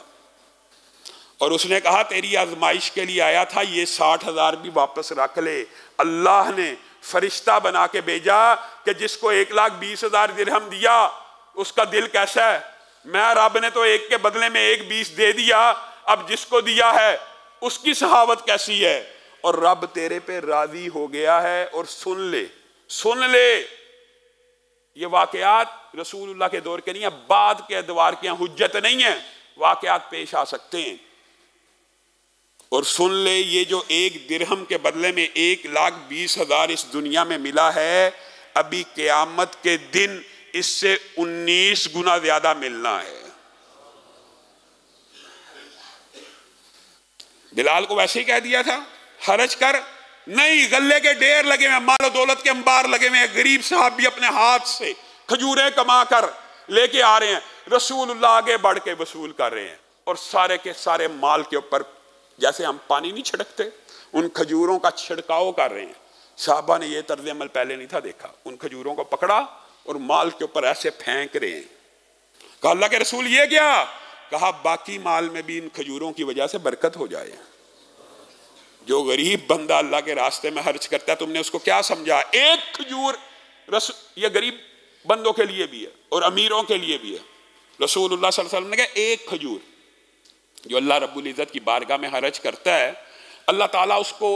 اور اس نے کہا تیری آزمائش کے لیے آیا تھا، یہ 60,000 بھی واپس رکھ لے۔ اللہ نے فرشتہ بنا کے بھیجا کہ جس کو 1,20,000 درہم دیا اس کا دل کیسا ہے؟ میں رب نے تو 1 کے بدلے میں 1,20 دے دیا، اب جس کو دیا ہے اس کی سخاوت کیسی ہے؟ اور رب تیرے پہ راضی ہو گیا ہے۔ اور سن لے، سن لے، یہ واقعات رسول اللہ کے دور کے نہیں ہیں، بعد کے ادوار کے ہیں، حجت نہیں ہیں، واقعات پیش آ سکتے ہیں۔ اور سن لے، یہ جو 1 درہم کے بدلے میں 1,20,000 اس دنیا میں ملا ہے، ابھی قیامت کے دن اس سے 19 گنا زیادہ ملنا ہے۔ بلال کو ویسے ہی کہہ دیا تھا حرج کر، نہیں، غلے کے ڈھیر لگے ہوئے، مال و دولت کے انبار لگے ہوئے، غریب صاحب بھی اپنے ہاتھ سے کھجوریں کما کر لے کے آ رہے ہیں، رسول اللہ آگے بڑھ کے وصول کر رہے ہیں، اور سارے کے سارے مال کے اوپر جیسے ہم پانی نہیں چھڑکتے ان کھجوروں کا چھڑکاؤ کر رہے ہیں۔ صحابہ نے یہ طرز عمل پہلے نہیں تھا دیکھا، ان کھجوروں کو پکڑا اور مال کے اوپر ایسے پھینک رہے ہیں۔ کہا اللہ کے رسول یہ کیا؟ کہا باقی مال میں بھی ان کھجوروں کی وجہ سے برکت ہو جائے۔ جو غریب بندہ اللہ کے راستے میں خرچ کرتا ہے، تم نے اس کو کیا سمجھا؟ ایک کھجور یہ غریب بندوں کے لیے بھی ہے اور امیروں کے لیے بھی ہے۔ رسول اللہ صلی اللہ علیہ وسلم نے کہا ایک کھجور جو اللہ رب العزت کی بارگاہ میں خرچ کرتا ہے، اللہ تعالیٰ اس کو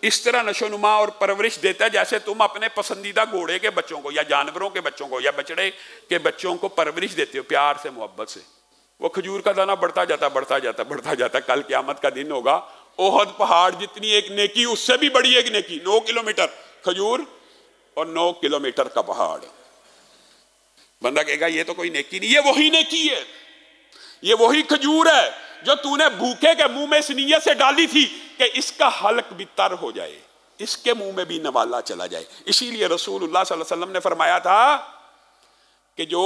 اس طرح نشو نما اور پرورش دیتا ہے جیسے تم اپنے پسندیدہ گھوڑے کے بچوں کو یا جانوروں کے بچوں کو یا بچڑے کے بچوں کو پرورش دیتے ہو پیار سے، محبت سے۔ وہ کھجور کا دانہ بڑھتا جاتا بڑھتا جاتا بڑھتا جاتا، کل قیامت کا دن ہوگا، احد پہاڑ جتنی ایک نیکی اس سے بھی بڑی ایک نیکی، 9 کلومیٹر کھجور اور 9 کلومیٹر کا پہاڑ۔ بندہ کہے گا یہ تو کوئی نیکی نہیں، یہ وہی نیکی ہے، یہ وہی کھجور ہے جو تو نے بھوکے کے منہ میں اس نیت سے ڈالی تھی کہ اس کا حلق بھی تر ہو جائے، اس کے منہ میں بھی نوالا چلا جائے۔ اسی لیے رسول اللہ صلی اللہ علیہ وسلم نے فرمایا تھا کہ جو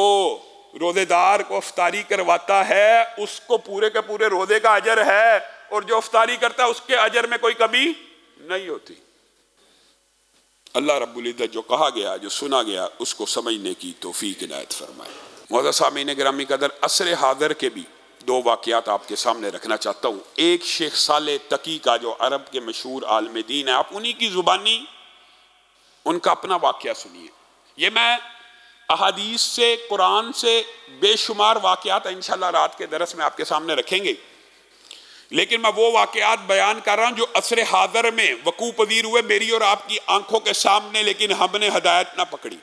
روزے دار کو افطاری کرواتا ہے اس کو پورے کے پورے روزے کا اجر ہے، اور جو افطاری کرتا ہے اس کے اجر میں کوئی کمی نہیں ہوتی۔ اللہ رب العزت جو کہا گیا، جو سنا گیا، اس کو سمجھنے کی توفیق عنایت فرمائے۔ معزز سامعین گرامی قدر، عصر حاضر کے بھی 2 واقعات آپ کے سامنے رکھنا چاہتا ہوں۔ ایک شیخ صالح تقی کا جو عرب کے مشہور عالم دین ہے، آپ انہی کی زبانی ان کا اپنا واقعہ سنیے۔ یہ میں احادیث سے، قرآن سے بے شمار واقعات انشاءاللہ رات کے درس میں آپ کے سامنے رکھیں گے، لیکن میں وہ واقعات بیان کر رہا ہوں جو عصر حاضر میں وقوع پذیر ہوئے میری اور آپ کی آنکھوں کے سامنے، لیکن ہم نے ہدایت نہ پکڑی۔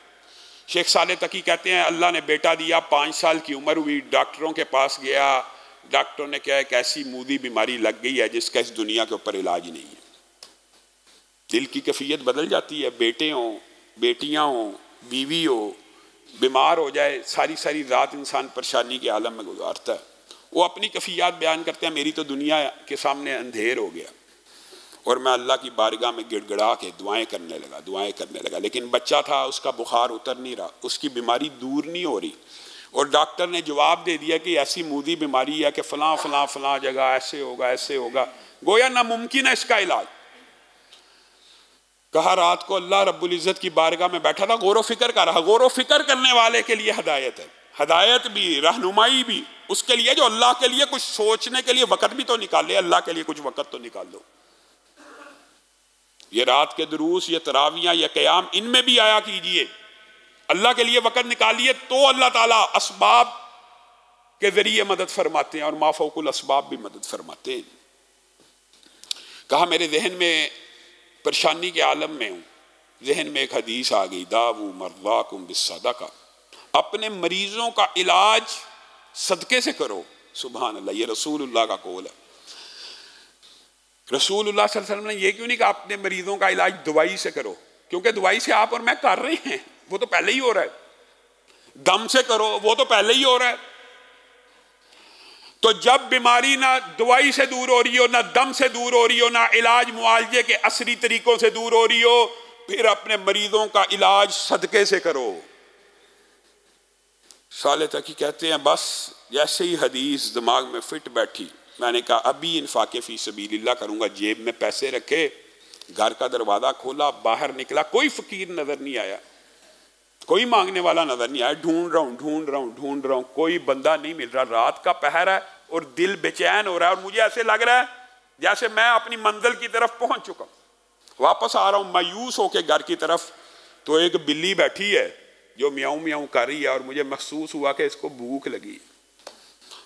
شیخ صالح تقی کہتے ہیں اللہ نے بیٹا دیا، 5 سال کی عمر ہوئی، ڈاکٹروں کے پاس گیا، ڈاکٹروں نے کہا ایک ایسی مودی بیماری لگ گئی ہے جس کا اس دنیا کے اوپر علاج نہیں ہے۔ دل کی کیفیت بدل جاتی ہے، بیٹے ہوں، بیٹیاں ہوں، بیوی ہو، بیمار ہو جائے، ساری ساری رات انسان پریشانی کے عالم میں گزارتا ہے۔ وہ اپنی کیفیات بیان کرتے ہیں، میری تو دنیا کے سامنے اندھیر ہو گیا، اور میں اللہ کی بارگاہ میں گڑ گڑا کے دعائیں کرنے لگا، لیکن بچہ تھا، اس کا بخار اتر نہیں رہا، اس کی بیماری دور نہیں ہو رہی، اور ڈاکٹر نے جواب دے دیا کہ ایسی مودی بیماری ہے کہ فلاں فلاں فلاں جگہ ایسے ہوگا، گویا ناممکن ہے اس کا علاج۔ کہا رات کو اللہ رب العزت کی بارگاہ میں بیٹھا تھا، غور و فکر کر رہا۔ غور و فکر کرنے والے کے لیے ہدایت ہے، ہدایت بھی، رہنمائی بھی اس کے لیے جو اللہ کے لیے کچھ سوچنے کے لیے وقت بھی تو نکالے، اللہ کے لیے کچھ وقت تو نکال دو۔ یہ رات کے دروس، یہ تراویحاں، یہ قیام، ان میں بھی آیا کیجئے، اللہ کے لیے وقت نکالیے تو اللہ تعالیٰ اسباب کے ذریعے مدد فرماتے ہیں اور ما فوق الاسباب بھی مدد فرماتے ہیں۔ کہا میرے ذہن میں پریشانی کے عالم میں ہوں، ذہن میں ایک حدیث آ گئی، داؤ مرضاکم بالصدقہ، اپنے مریضوں کا علاج صدقے سے کرو۔ سبحان اللہ، یہ رسول اللہ کا قول ہے۔ رسول اللہ صلی اللہ علیہ وسلم نے یہ کیوں نہیں کہا اپنے مریضوں کا علاج دوائی سے کرو؟ کیونکہ دوائی سے آپ اور میں کر رہے ہیں، وہ تو پہلے ہی ہو رہا ہے۔ دم سے کرو، وہ تو پہلے ہی ہو رہا ہے۔ تو جب بیماری نہ دوائی سے دور ہو رہی ہو، نہ دم سے دور ہو رہی ہو، نہ علاج معالجے کے عصری طریقوں سے دور ہو رہی ہو، پھر اپنے مریضوں کا علاج صدقے سے کرو۔ صالح تقی کہتے ہیں بس جیسے ہی حدیث دماغ میں فٹ بیٹھی، میں نے کہا ابھی انفاق فی سبیل اللہ کروں گا۔ جیب میں پیسے رکھے، گھر کا دروازہ کھولا، باہر نکلا، کوئی فقیر نظر نہیں آیا، کوئی مانگنے والا نظر نہیں آیا۔ ڈھونڈ رہا ہوں، کوئی بندہ نہیں مل رہا۔ رات کا پہر ہے اور دل بے چین ہو رہا ہے، اور مجھے ایسے لگ رہا ہے جیسے میں اپنی منزل کی طرف پہنچ چکا ہوں۔ واپس آ رہا ہوں مایوس ہو کے گھر کی طرف، تو ایک بلی بیٹھی ہے جو میاؤں میاؤں کر رہی ہے، اور مجھے محسوس ہوا کہ اس کو بھوک لگی۔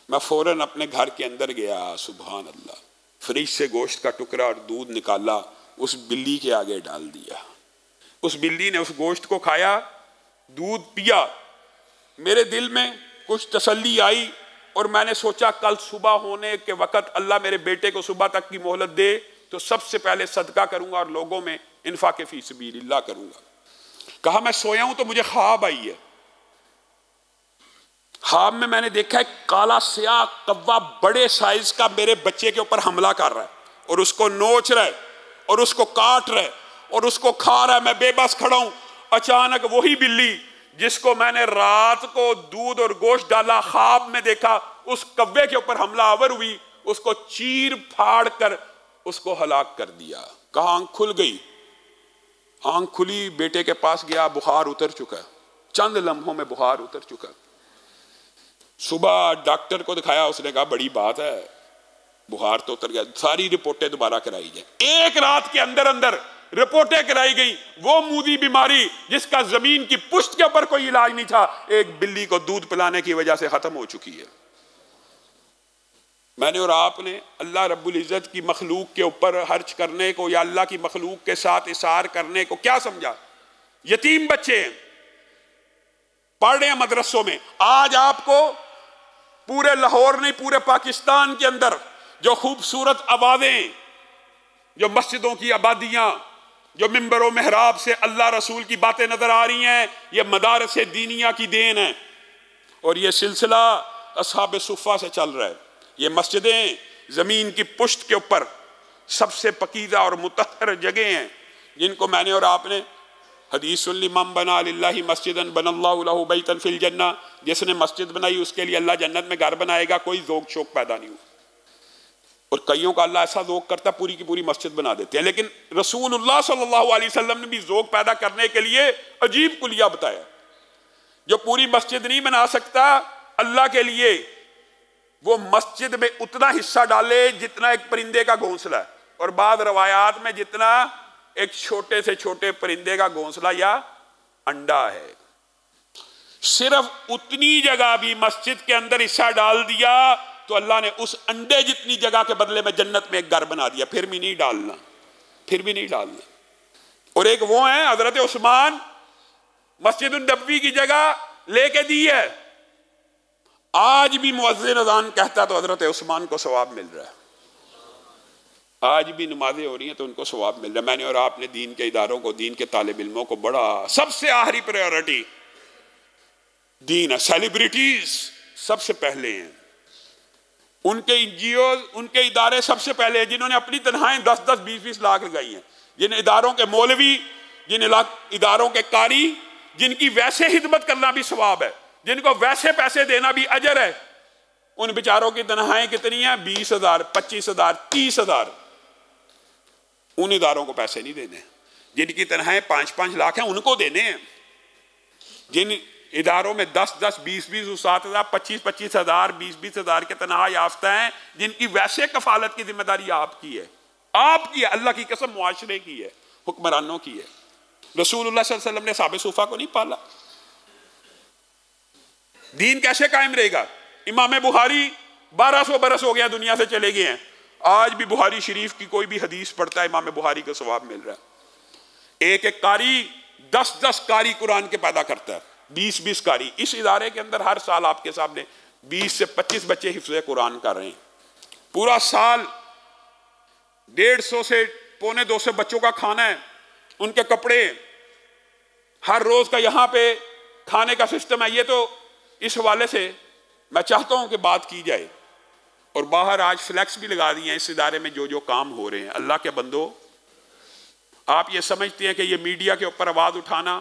میں فوراً اپنے گھر کے اندر گیا، سبحان اللہ، فریج سے گوشت کا ٹکڑا اور دودھ نکالا، اس بلی کے آگے ڈال دیا۔ اس بلی نے اس گوشت کو کھایا، دودھ پیا۔ میرے دل میں کچھ تسلی آئی، اور میں نے سوچا کل صبح ہونے کے وقت اللہ میرے بیٹے کو صبح تک کی مہلت دے تو سب سے پہلے صدقہ کروں گا اور لوگوں میں انفاق فی سبیل اللہ کروں گا۔ کہا میں سویا ہوں تو مجھے خواب آئی ہے، خواب میں میں نے دیکھا ہے کالا سیاہ کوا بڑے سائز کا میرے بچے کے اوپر حملہ کر رہا ہے اور اس کو نوچ رہا ہے اور اس کو کاٹ رہا ہے اور اس کو کھا رہا ہے. میں بے بس کھڑا ہوں. اچانک وہی بلی جس کو میں نے رات کو دودھ اور گوشت ڈالا خواب میں دیکھا اس کوے کے اوپر حملہ آور ہوئی, اس کو چیر پھاڑ کر اس کو ہلاک کر دیا. کہاں آنکھ کھل گئی. آنکھ کھلی, بیٹے کے پاس گیا, بخار اتر چکا, چند لمحوں میں بخار اتر چکا. صبح ڈاکٹر کو دکھایا, اس نے کہا بڑی بات ہے, بخار تو اتر گیا, ساری رپورٹیں دوبارہ کرائی جائیں. ایک رات کے اندر اندر رپورٹیں کرائی گئی. وہ مودی بیماری جس کا زمین کی پشت کے اوپر کوئی علاج نہیں تھا, ایک بلی کو دودھ پلانے کی وجہ سے ختم ہو چکی ہے. میں نے اور آپ نے اللہ رب العزت کی مخلوق کے اوپر خرچ کرنے کو یا اللہ کی مخلوق کے ساتھ اثار کرنے کو کیا سمجھا؟ یتیم بچے ہیں, پڑھ رہے ہیں مدرسوں میں. آج آپ کو پورے لاہور نہیں پورے پاکستان کے اندر جو خوبصورت آوازیں, جو مسجدوں کی آبادیاں, جو ممبر و محراب سے اللہ رسول کی باتیں نظر آ رہی ہیں, یہ مدارس دینیہ کی دین ہے. اور یہ سلسلہ اصحاب صفہ سے چل رہا ہے. یہ مسجدیں زمین کی پشت کے اوپر سب سے پکیزہ اور مطہر جگہ ہیں جن کو میں نے اور آپ نے حدیث سن لی, من بنا للہ مسجدا بن اللہ لہ بیتا فی الجنہ, جس نے مسجد بنائی اس کے لیے اللہ جنت میں گھر بنائے گا. کوئی ذوق شوق پیدا نہیں ہوا. اور کئیوں کا اللہ ایسا ذوق کرتا پوری کی پوری مسجد بنا دیتے ہیں. لیکن رسول اللہ صلی اللہ علیہ وسلم نے بھی ذوق پیدا کرنے کے لیے عجیب کلیہ بتایا. جو پوری مسجد نہیں بنا سکتا اللہ کے لیے, وہ مسجد میں اتنا حصہ ڈالے جتنا ایک پرندے کا گھونسلہ ہے, اور بعض روایات میں جتنا ایک چھوٹے سے چھوٹے پرندے کا گھونسلہ یا انڈا ہے. صرف اتنی جگہ بھی مسجد کے اندر حصہ ڈال دیا تو اللہ نے اس انڈے جتنی جگہ کے بدلے میں جنت میں ایک گھر بنا دیا. پھر بھی نہیں ڈالنا, پھر بھی نہیں ڈالنا. اور ایک وہ ہیں حضرت عثمان, مسجد النبوی کی جگہ لے کے دی ہے. آج بھی مؤذن اذان کہتا تو حضرت عثمان کو ثواب مل رہا ہے. آج بھی نمازیں ہو رہی ہیں تو ان کو ثواب مل رہا ہے. میں نے اور آپ نے دین کے اداروں کو, دین کے طالب علموں کو بڑا, سب سے آخری پریورٹی دین ہے. سیلیبریٹیز سب سے پہلے ہیں, ان کے NGOs, ان کے ادارے سب سے پہلے ہیں جنہوں نے اپنی تنخواہیں 10-10, 20-20 لاکھ لگائی ہیں. جن اداروں کے مولوی, جن اداروں کے قاری, جن کی ویسے خدمت کرنا بھی ثواب ہے, جن کو ویسے پیسے دینا بھی اجر ہے, ان بیچاروں کی تنخواہیں کتنی ہیں؟ 20,000, 25,000, 30,000. ان اداروں کو پیسے نہیں دینے. جن کی تنخواہیں 5-5 لاکھ ہیں ان کو دینے ہیں. جن اداروں میں 10-10, 20-20, 7,000, 25,000, 20,000 کے تنخواہ یافتہ ہیں, جن کی ویسے کفالت کی ذمہ داری آپ کی ہے, آپ کی ہے, اللہ کی قسم معاشرے کی ہے, حکمرانوں کی ہے. رسول اللہ صلی اللہ علیہ وسلم نے اصحاب صفہ کو نہیں پالا. دین کیسے قائم رہے گا؟ امام بخاری 1200 برس ہو گیا دنیا سے چلے گئے ہیں, آج بھی بخاری شریف کی کوئی بھی حدیث پڑھتا ہے امام بخاری کا ثواب مل رہا ہے. ایک ایک قاری 10-10 قاری قرآن کے پیدا کرتا ہے, 20-20 قاری. اس ادارے کے اندر ہر سال آپ کے سامنے 20 سے 25 بچے حفظ قرآن کر رہے ہیں. پورا سال 150 سے 125 بچوں کا کھانا ہے, ان کے کپڑے, ہر روز کا یہاں پہ کھانے کا سسٹم ہے. یہ تو اس حوالے سے میں چاہتا ہوں کہ بات کی جائے. اور باہر آج فلیکس بھی لگا دی ہیں اس ادارے میں جو جو کام ہو رہے ہیں. اللہ کے بندو, آپ یہ سمجھتے ہیں کہ یہ میڈیا کے اوپر آواز اٹھانا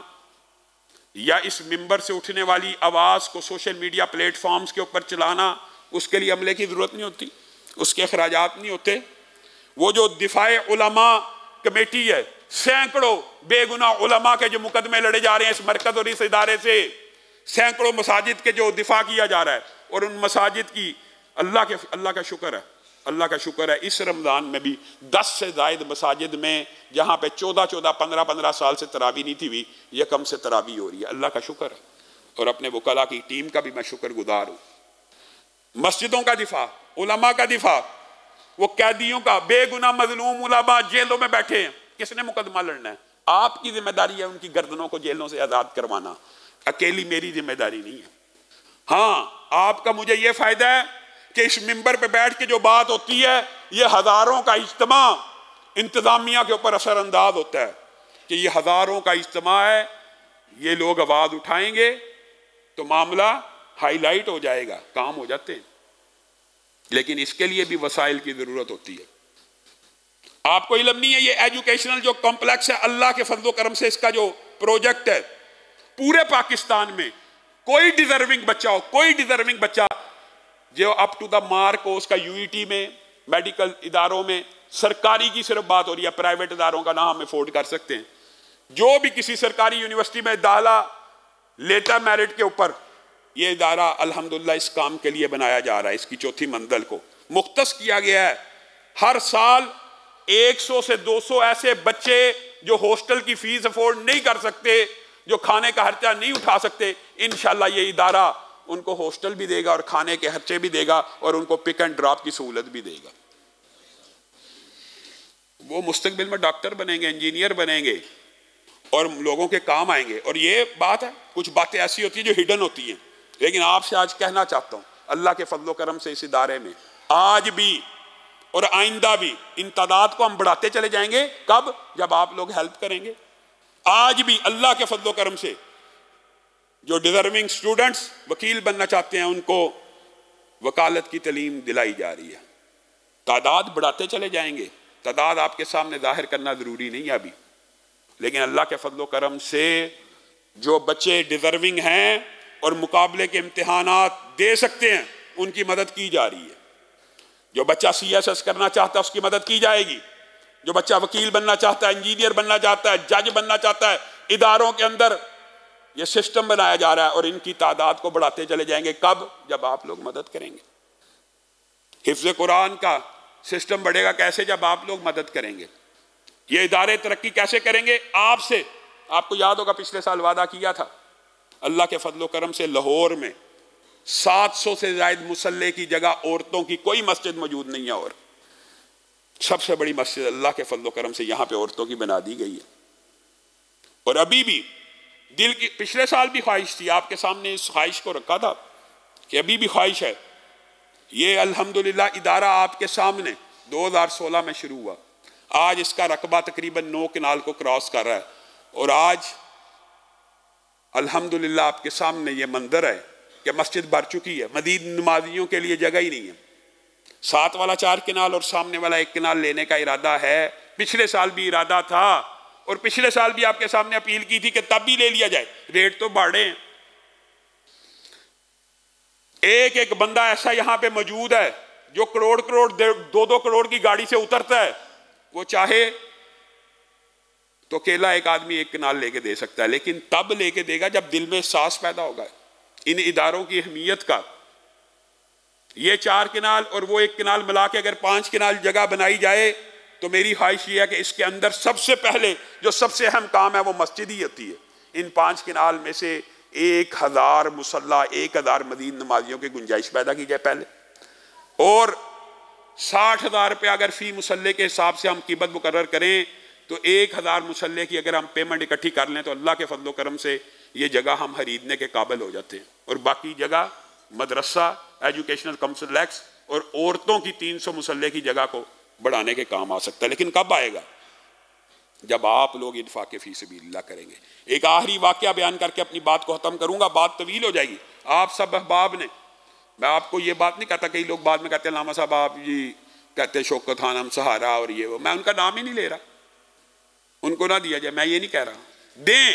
یا اس ممبر سے اٹھنے والی آواز کو سوشل میڈیا پلیٹ فارمز کے اوپر چلانا, اس کے لیے عملے کی ضرورت نہیں ہوتی, اس کے اخراجات نہیں ہوتے. وہ جو دفاع علماء کمیٹی ہے, سینکڑوں بے گناہ علماء کے جو مقدمے لڑے جا رہے ہیں اس مرکز اور اس ادارے سے, سینکڑوں مساجد کے جو دفاع کیا جا رہا ہے, اور ان مساجد کی اللہ کا شکر ہے, اللہ کا شکر ہے اس رمضان میں بھی 10 سے زائد مساجد میں جہاں پہ 14, 15 سال سے تراویح نہیں تھی ہوئی, یہ کم سے تراویح ہو رہی ہے. اللہ کا شکر ہے. اور اپنے وکلاء کی ٹیم کا بھی میں شکر گزار ہوں. مسجدوں کا دفاع, علماء کا دفاع, وہ قیدیوں کا, بے گناہ مظلوم علماء جیلوں میں بیٹھے ہیں, کس نے مقدمہ لڑنا ہے؟ آپ کی ذمہ داری ہے ان کی گردنوں کو جیلوں سے آزاد کروانا, اکیلی میری ذمہ داری نہیں ہے. ہاں, آپ کا مجھے یہ فائدہ ہے کہ اس ممبر پہ بیٹھ کے جو بات ہوتی ہے یہ ہزاروں کا اجتماع انتظامیہ کے اوپر اثر انداز ہوتا ہے کہ یہ ہزاروں کا اجتماع ہے, یہ لوگ آواز اٹھائیں گے تو معاملہ ہائی لائٹ ہو جائے گا، کام ہو جاتے ہیں، لیکن اس کے لیے بھی وسائل کی ضرورت ہوتی ہے۔ آپ کو علم نہیں ہے یہ ایجوکیشنل جو کمپلیکس ہے، اللہ کے فضل و کرم سے اس کا جو پروجیکٹ ہے پورے پاکستان میں کوئی ڈیزرونگ بچہ ہو، کوئی ڈیزرونگ بچہ جو اپ ٹو دا مارک ہو، اس کا یو ای ٹی میں، میڈیکل اداروں میں، سرکاری کی صرف بات ہو رہی ہے، پرائیویٹ اداروں کا نہ ہم افورڈ کر سکتے ہیں، جو بھی کسی سرکاری یونیورسٹی میں داخلہ لیتا میرٹ کے اوپر، یہ ادارہ الحمدللہ اس کام کے لیے بنایا جا رہا ہے، اس کی چوتھی منزل کو مختص کیا گیا ہے۔ ہر سال 100 سے 200 ایسے بچے جو ہاسٹل کی فیس افورڈ نہیں کر سکتے، جو کھانے کا خرچہ نہیں اٹھا سکتے، انشاءاللہ یہ ادارہ ان کو ہاسٹل بھی دے گا اور کھانے کے خرچے بھی دے گا اور ان کو پک اینڈ ڈراپ کی سہولت بھی دے گا۔ وہ مستقبل میں ڈاکٹر بنیں گے، انجینئر بنیں گے اور لوگوں کے کام آئیں گے۔ اور یہ بات ہے، کچھ باتیں ایسی ہوتی ہیں جو ہڈن ہوتی ہیں، لیکن آپ سے آج کہنا چاہتا ہوں اللہ کے فضل و کرم سے اس ادارے میں آج بھی اور آئندہ بھی ان تعداد کو ہم بڑھاتے چلے جائیں گے۔ کب؟ جب آپ لوگ ہیلپ کریں گے۔ آج بھی اللہ کے فضل و کرم سے جو ڈیزرونگ سٹوڈنٹس وکیل بننا چاہتے ہیں ان کو وکالت کی تعلیم دلائی جا رہی ہے۔ تعداد بڑھاتے چلے جائیں گے، تعداد آپ کے سامنے ظاہر کرنا ضروری نہیں ہے ابھی، لیکن اللہ کے فضل و کرم سے جو بچے ڈیزرونگ ہیں اور مقابلے کے امتحانات دے سکتے ہیں ان کی مدد کی جا رہی ہے۔ جو بچہ CSS کرنا چاہتا ہے اس کی مدد کی جائے گی، جو بچہ وکیل بننا چاہتا ہے، انجینئر بننا چاہتا ہے، جج بننا چاہتا ہے، اداروں کے اندر یہ سسٹم بنایا جا رہا ہے اور ان کی تعداد کو بڑھاتے چلے جائیں گے۔ کب؟ جب آپ لوگ مدد کریں گے۔ حفظ قرآن کا سسٹم بڑھے گا کیسے؟ جب آپ لوگ مدد کریں گے۔ یہ ادارے ترقی کیسے کریں گے؟ آپ سے۔ آپ کو یاد ہوگا پچھلے سال وعدہ کیا تھا، اللہ کے فضل و کرم سے لاہور میں 700 سے زائد مصلی کی جگہ عورتوں کی کوئی مسجد موجود نہیں ہے، اور سب سے بڑی مسجد اللہ کے فضل و کرم سے یہاں پہ عورتوں کی بنا دی گئی ہے۔ اور ابھی بھی دل کی، پچھلے سال بھی خواہش تھی، آپ کے سامنے اس خواہش کو رکھا تھا کہ ابھی بھی خواہش ہے۔ یہ الحمدللہ ادارہ آپ کے سامنے 2016 میں شروع ہوا، آج اس کا رقبہ تقریباً 9 کنال کو کراس کر رہا ہے، اور آج الحمدللہ آپ کے سامنے یہ منظر ہے کہ مسجد بھر چکی ہے، مزید نمازیوں کے لیے جگہ ہی نہیں ہے۔ 7 والا 4 کنال اور سامنے والا 1 کنال لینے کا ارادہ ہے، پچھلے سال بھی ارادہ تھا، اور پچھلے سال بھی آپ کے سامنے اپیل کی تھی کہ تب بھی لے لیا جائے، ریٹ تو بڑھے ہیں۔ ایک ایک بندہ ایسا یہاں پہ موجود ہے جو کروڑ 2 کروڑ کی گاڑی سے اترتا ہے، وہ چاہے تو اکیلا ایک آدمی 1 کنال لے کے دے سکتا ہے، لیکن تب لے کے دے گا جب دل میں احساس پیدا ہوگا ان اداروں کی اہمیت کا۔ یہ 4 کنال اور وہ 1 کنال ملا کے اگر 5 کنال جگہ بنائی جائے تو میری خواہش یہ ہے کہ اس کے اندر سب سے پہلے جو سب سے اہم کام ہے وہ مسجد ہی ہوتی ہے۔ ان 5 کنال میں سے 1000 مصلی، 1000 مزید نمازیوں کی گنجائش پیدا کی جائے پہلے، اور 60,000 روپے اگر فی مصلی کے حساب سے ہم قیمت مقرر کریں تو 1000 مصلی کی اگر ہم پیمنٹ اکٹھی کر لیں تو اللہ کے فضل و کرم سے یہ جگہ ہم خریدنے کے قابل ہو جاتے ہیں، اور باقی جگہ مدرسہ، ایجوکیشنل کمپلیکس اور عورتوں کی 300 مصلی کی جگہ کو بڑھانے کے کام آ سکتا ہے۔ لیکن کب آئے گا؟ جب آپ لوگ انفاق فی سبیل اللہ کریں گے۔ ایک آخری واقعہ بیان کر کے اپنی بات کو ختم کروں گا، بات طویل ہو جائے گی۔ آپ سب احباب نے، میں آپ کو یہ بات نہیں کہتا، کئی لوگ بعد میں کہتے ہیں علامہ صاحب آپ جی کہتے ہیں شوکت خان ہم سہارا اور یہ وہ، میں ان کا نام ہی نہیں لے رہا، ان کو نہ دیا جائے، میں یہ نہیں کہہ رہا، دیں۔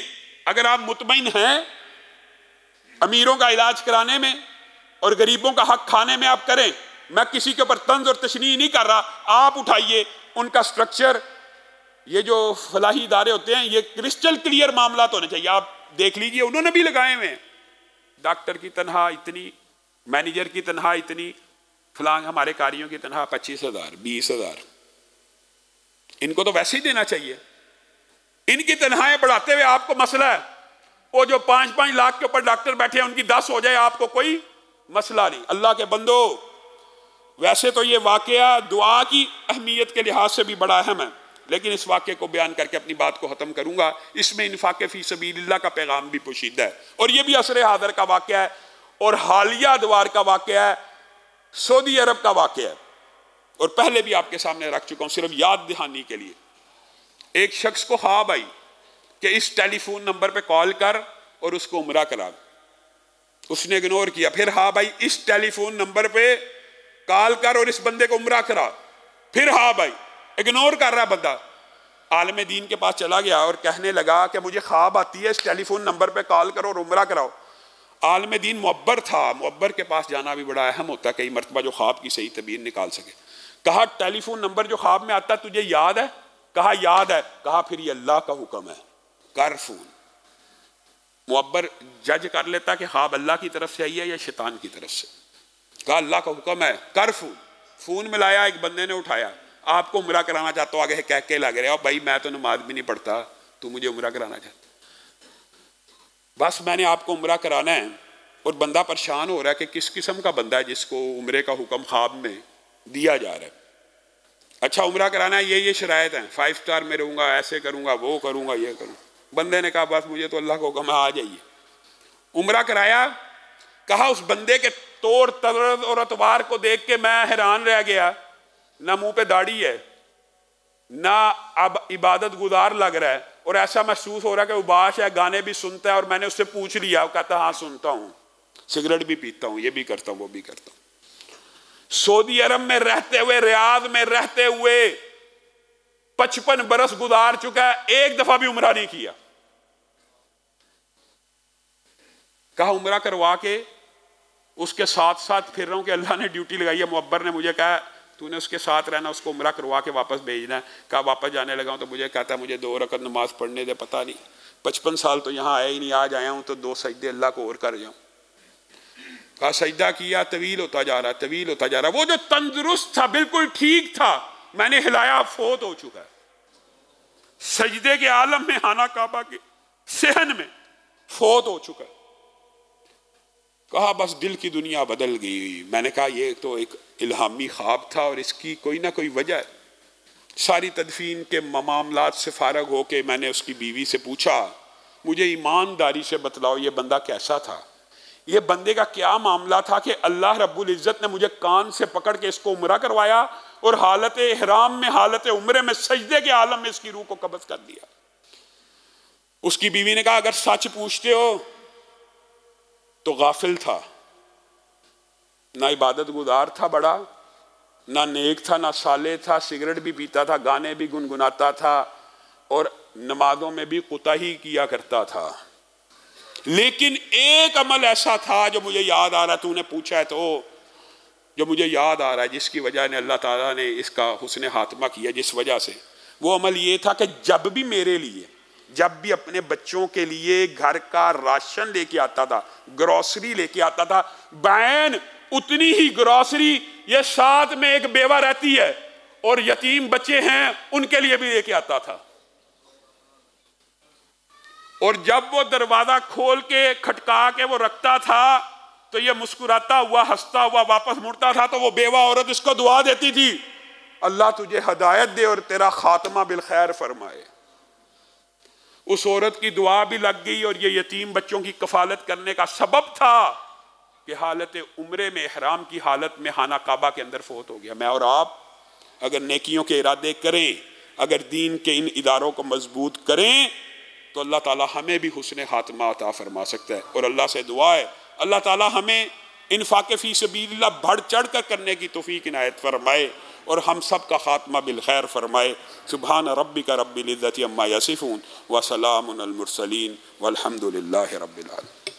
اگر آپ مطمئن ہیں امیروں کا علاج کرانے میں اور غریبوں کا حق کھانے میں آپ کریں، میں کسی کے اوپر طنز اور تشنیع نہیں کر رہا، آپ اٹھائیے ان کا سٹرکچر، یہ جو فلاحی ادارے ہوتے ہیں یہ کرسٹل کلیئر معاملات ہونے چاہیے، آپ دیکھ لیجئے انہوں نے بھی لگائے ہوئے ہیں، ڈاکٹر کی تنخواہ اتنی، مینیجر کی تنخواہ اتنی، فلاں ہمارے کاریوں کی تنخواہ 25,000 20,000، ان کو تو ویسے ہی دینا چاہیے۔ ان کی تنخواہیں بڑھاتے ہوئے آپ کو مسئلہ ہے، وہ جو 5-5 لاکھ کے اوپر ڈاکٹر بیٹھے ہیں ان کی 10 ہو جائے، آپ کو کوئی مسئلہ نہیں۔ اللہ کے بندو، ویسے تو یہ واقعہ دعا کی اہمیت کے لحاظ سے بھی بڑا اہم ہے، لیکن اس واقعے کو بیان کر کے اپنی بات کو ختم کروں گا۔ اس میں انفاق فی سبیل اللہ کا پیغام بھی پوشیدہ ہے، اور یہ بھی عصر حاضر کا واقعہ ہے اور حالیہ ادوار کا واقعہ ہے، سعودی عرب کا واقعہ ہے، اور پہلے بھی آپ کے سامنے رکھ چکا ہوں صرف یاد دہانی کے لیے۔ ایک شخص کو خواب آئی کہ اس ٹیلی فون نمبر پہ کال کر اور اس کو عمرہ کرا۔ اس نے اگنور کیا. پھر ہاں بھائی اس ٹیلی فون نمبر پہ کال کر اور اس بندے کو عمرہ کرا. پھر ہاں بھائی اگنور کر رہا بندہ. عالم دین کے پاس چلا گیا اور کہنے لگا کہ مجھے خواب آتی ہے, اس ٹیلی فون نمبر پہ کال کرو اور عمرہ کراؤ. عالم دین معبر تھا, معبر کے پاس جانا بھی بڑا اہم ہوتا ہے کئی مرتبہ جو خواب کی صحیح تعبیر نکال سکے. کہا ٹیلی فون نمبر جو خواب میں آتا تجھے یاد ہے؟ کہا یاد ہے. کہا پھر یہ اللہ کا حکم ہے, کر فون. معبر جج کر لیتا کہ خواب اللہ کی طرف سے آئی ہے یا شیطان کی طرف سے. کہا اللہ کا حکم ہے, کر فون. فون ملایا, ایک بندے نے اٹھایا, آپ کو عمرہ کرانا چاہتا ہوں. آگے کہہ کے لگ رہے, بھائی میں تو نماز بھی نہیں پڑھتا, تو مجھے عمرہ کرانا چاہتا, بس میں نے آپ کو عمرہ کرانا ہے. اور بندہ پریشان ہو رہا ہے کہ کس قسم کا بندہ ہے جس کو عمرے کا حکم خواب میں دیا جا رہا ہے. اچھا عمرہ کرانا ہے, یہ شرائط ہیں, 5 اسٹار میں رہوں گا, ایسے کروں گا, وہ کروں گا, یہ کروں. بندے نے کہا بس مجھے تو اللہ کا حکم ہے, آ جائیے. عمرہ کرایا. کہا اس بندے کے طور طرز اور اطوار کو دیکھ کے میں حیران رہ گیا. نہ منہ پہ داڑھی ہے, نہ اب عبادت گزار لگ رہا ہے, اور ایسا محسوس ہو رہا ہے کہ اباش ہے, گانے بھی سنتا ہے. اور میں نے اس سے پوچھ لیا, وہ کہتا ہاں سنتا ہوں, سگریٹ بھی پیتا ہوں, یہ بھی کرتا ہوں, وہ بھی کرتا ہوں. سعودی عرب میں رہتے ہوئے, ریاض میں رہتے ہوئے 55 برس گزار چکا ہے, ایک دفعہ بھی عمرہ نہیں کیا. کہا عمرہ کروا کے اس کے ساتھ ساتھ پھر رہا ہوں کہ اللہ نے ڈیوٹی لگائی ہے. معبر نے مجھے کہا تو نے اس کے ساتھ رہنا, اس کو عمرہ کروا کے واپس بھیجنا ہے. کہا واپس جانے لگا ہوں تو مجھے کہتا ہے مجھے 2 رکعت نماز پڑھنے دے. پتہ نہیں 55 سال تو یہاں آیا ہی نہیں, آج آیا ہوں تو 2 سجدے اللہ کو اور کر جاؤں. کہا سجدہ کیا, طویل ہوتا جا رہا, طویل ہوتا جا رہا. وہ جو تندرست تھا, بالکل ٹھیک تھا, میں نے ہلایا, فوت ہو چکا ہے. سجدے کے عالم میں, خانہ کعبہ کے صحن میں فوت ہو چکا ہے. کہا بس دل کی دنیا بدل گئی. میں نے کہا یہ تو ایک الہامی خواب تھا اور اس کی کوئی نہ کوئی وجہ ہے. ساری تدفین کے معاملات سے فارغ ہو کے میں نے اس کی بیوی سے پوچھا, مجھے ایمانداری سے بتلاؤ یہ بندہ کیسا تھا, یہ بندے کا کیا معاملہ تھا کہ اللہ رب العزت نے مجھے کان سے پکڑ کے اس کو عمرہ کروایا اور حالت احرام میں, حالت عمرے میں, سجدے کے عالم میں اس کی روح کو قبض کر دیا. اس کی بیوی نے کہا اگر سچ پوچھتے ہو تو غافل تھا, نہ عبادت گزار تھا بڑا, نہ نیک تھا, نہ صالح تھا, سگریٹ بھی پیتا تھا, گانے بھی گنگناتا تھا, اور نمازوں میں بھی قطعی کیا کرتا تھا. لیکن ایک عمل ایسا تھا جو مجھے یاد آ رہا, تو نے پوچھا ہے تو جو مجھے یاد آ رہا ہے, جس کی وجہ نے اللہ تعالیٰ نے اس کا حسن خاتمہ کیا, جس وجہ سے, وہ عمل یہ تھا کہ جب بھی میرے لیے, جب بھی اپنے بچوں کے لیے گھر کا راشن لے کے آتا تھا, گروسری لے کے آتا تھا, بین اتنی ہی گروسری یہ ساتھ میں ایک بیوہ رہتی ہے اور یتیم بچے ہیں ان کے لیے بھی لے کے آتا تھا. اور جب وہ دروازہ کھول کے کھٹکا کے وہ رکھتا تھا تو یہ مسکراتا ہوا, ہنستا ہوا واپس مڑتا تھا, تو وہ بیوہ عورت اس کو دعا دیتی تھی, اللہ تجھے ہدایت دے اور تیرا خاتمہ بالخیر فرمائے. اس عورت کی دعا بھی لگ گئی اور یہ یتیم بچوں کی کفالت کرنے کا سبب تھا کہ حالت عمرے میں, احرام کی حالت میں خانہ کعبہ کے اندر فوت ہو گیا. میں اور آپ اگر نیکیوں کے ارادے کریں, اگر دین کے ان اداروں کو مضبوط کریں, تو اللہ تعالیٰ ہمیں بھی حسن خاتمہ عطا فرما سکتا ہے. اور اللہ سے دعا ہے اللہ تعالیٰ ہمیں انفاق فی سبیل اللہ بڑھ چڑھ کر کرنے کی توفیق عنایت فرمائے اور ہم سب کا خاتمہ بالخیر فرمائے. سبحان ربک رب العزت عما یصفون وسلام علی المرسلین والحمد للہ رب العالمین.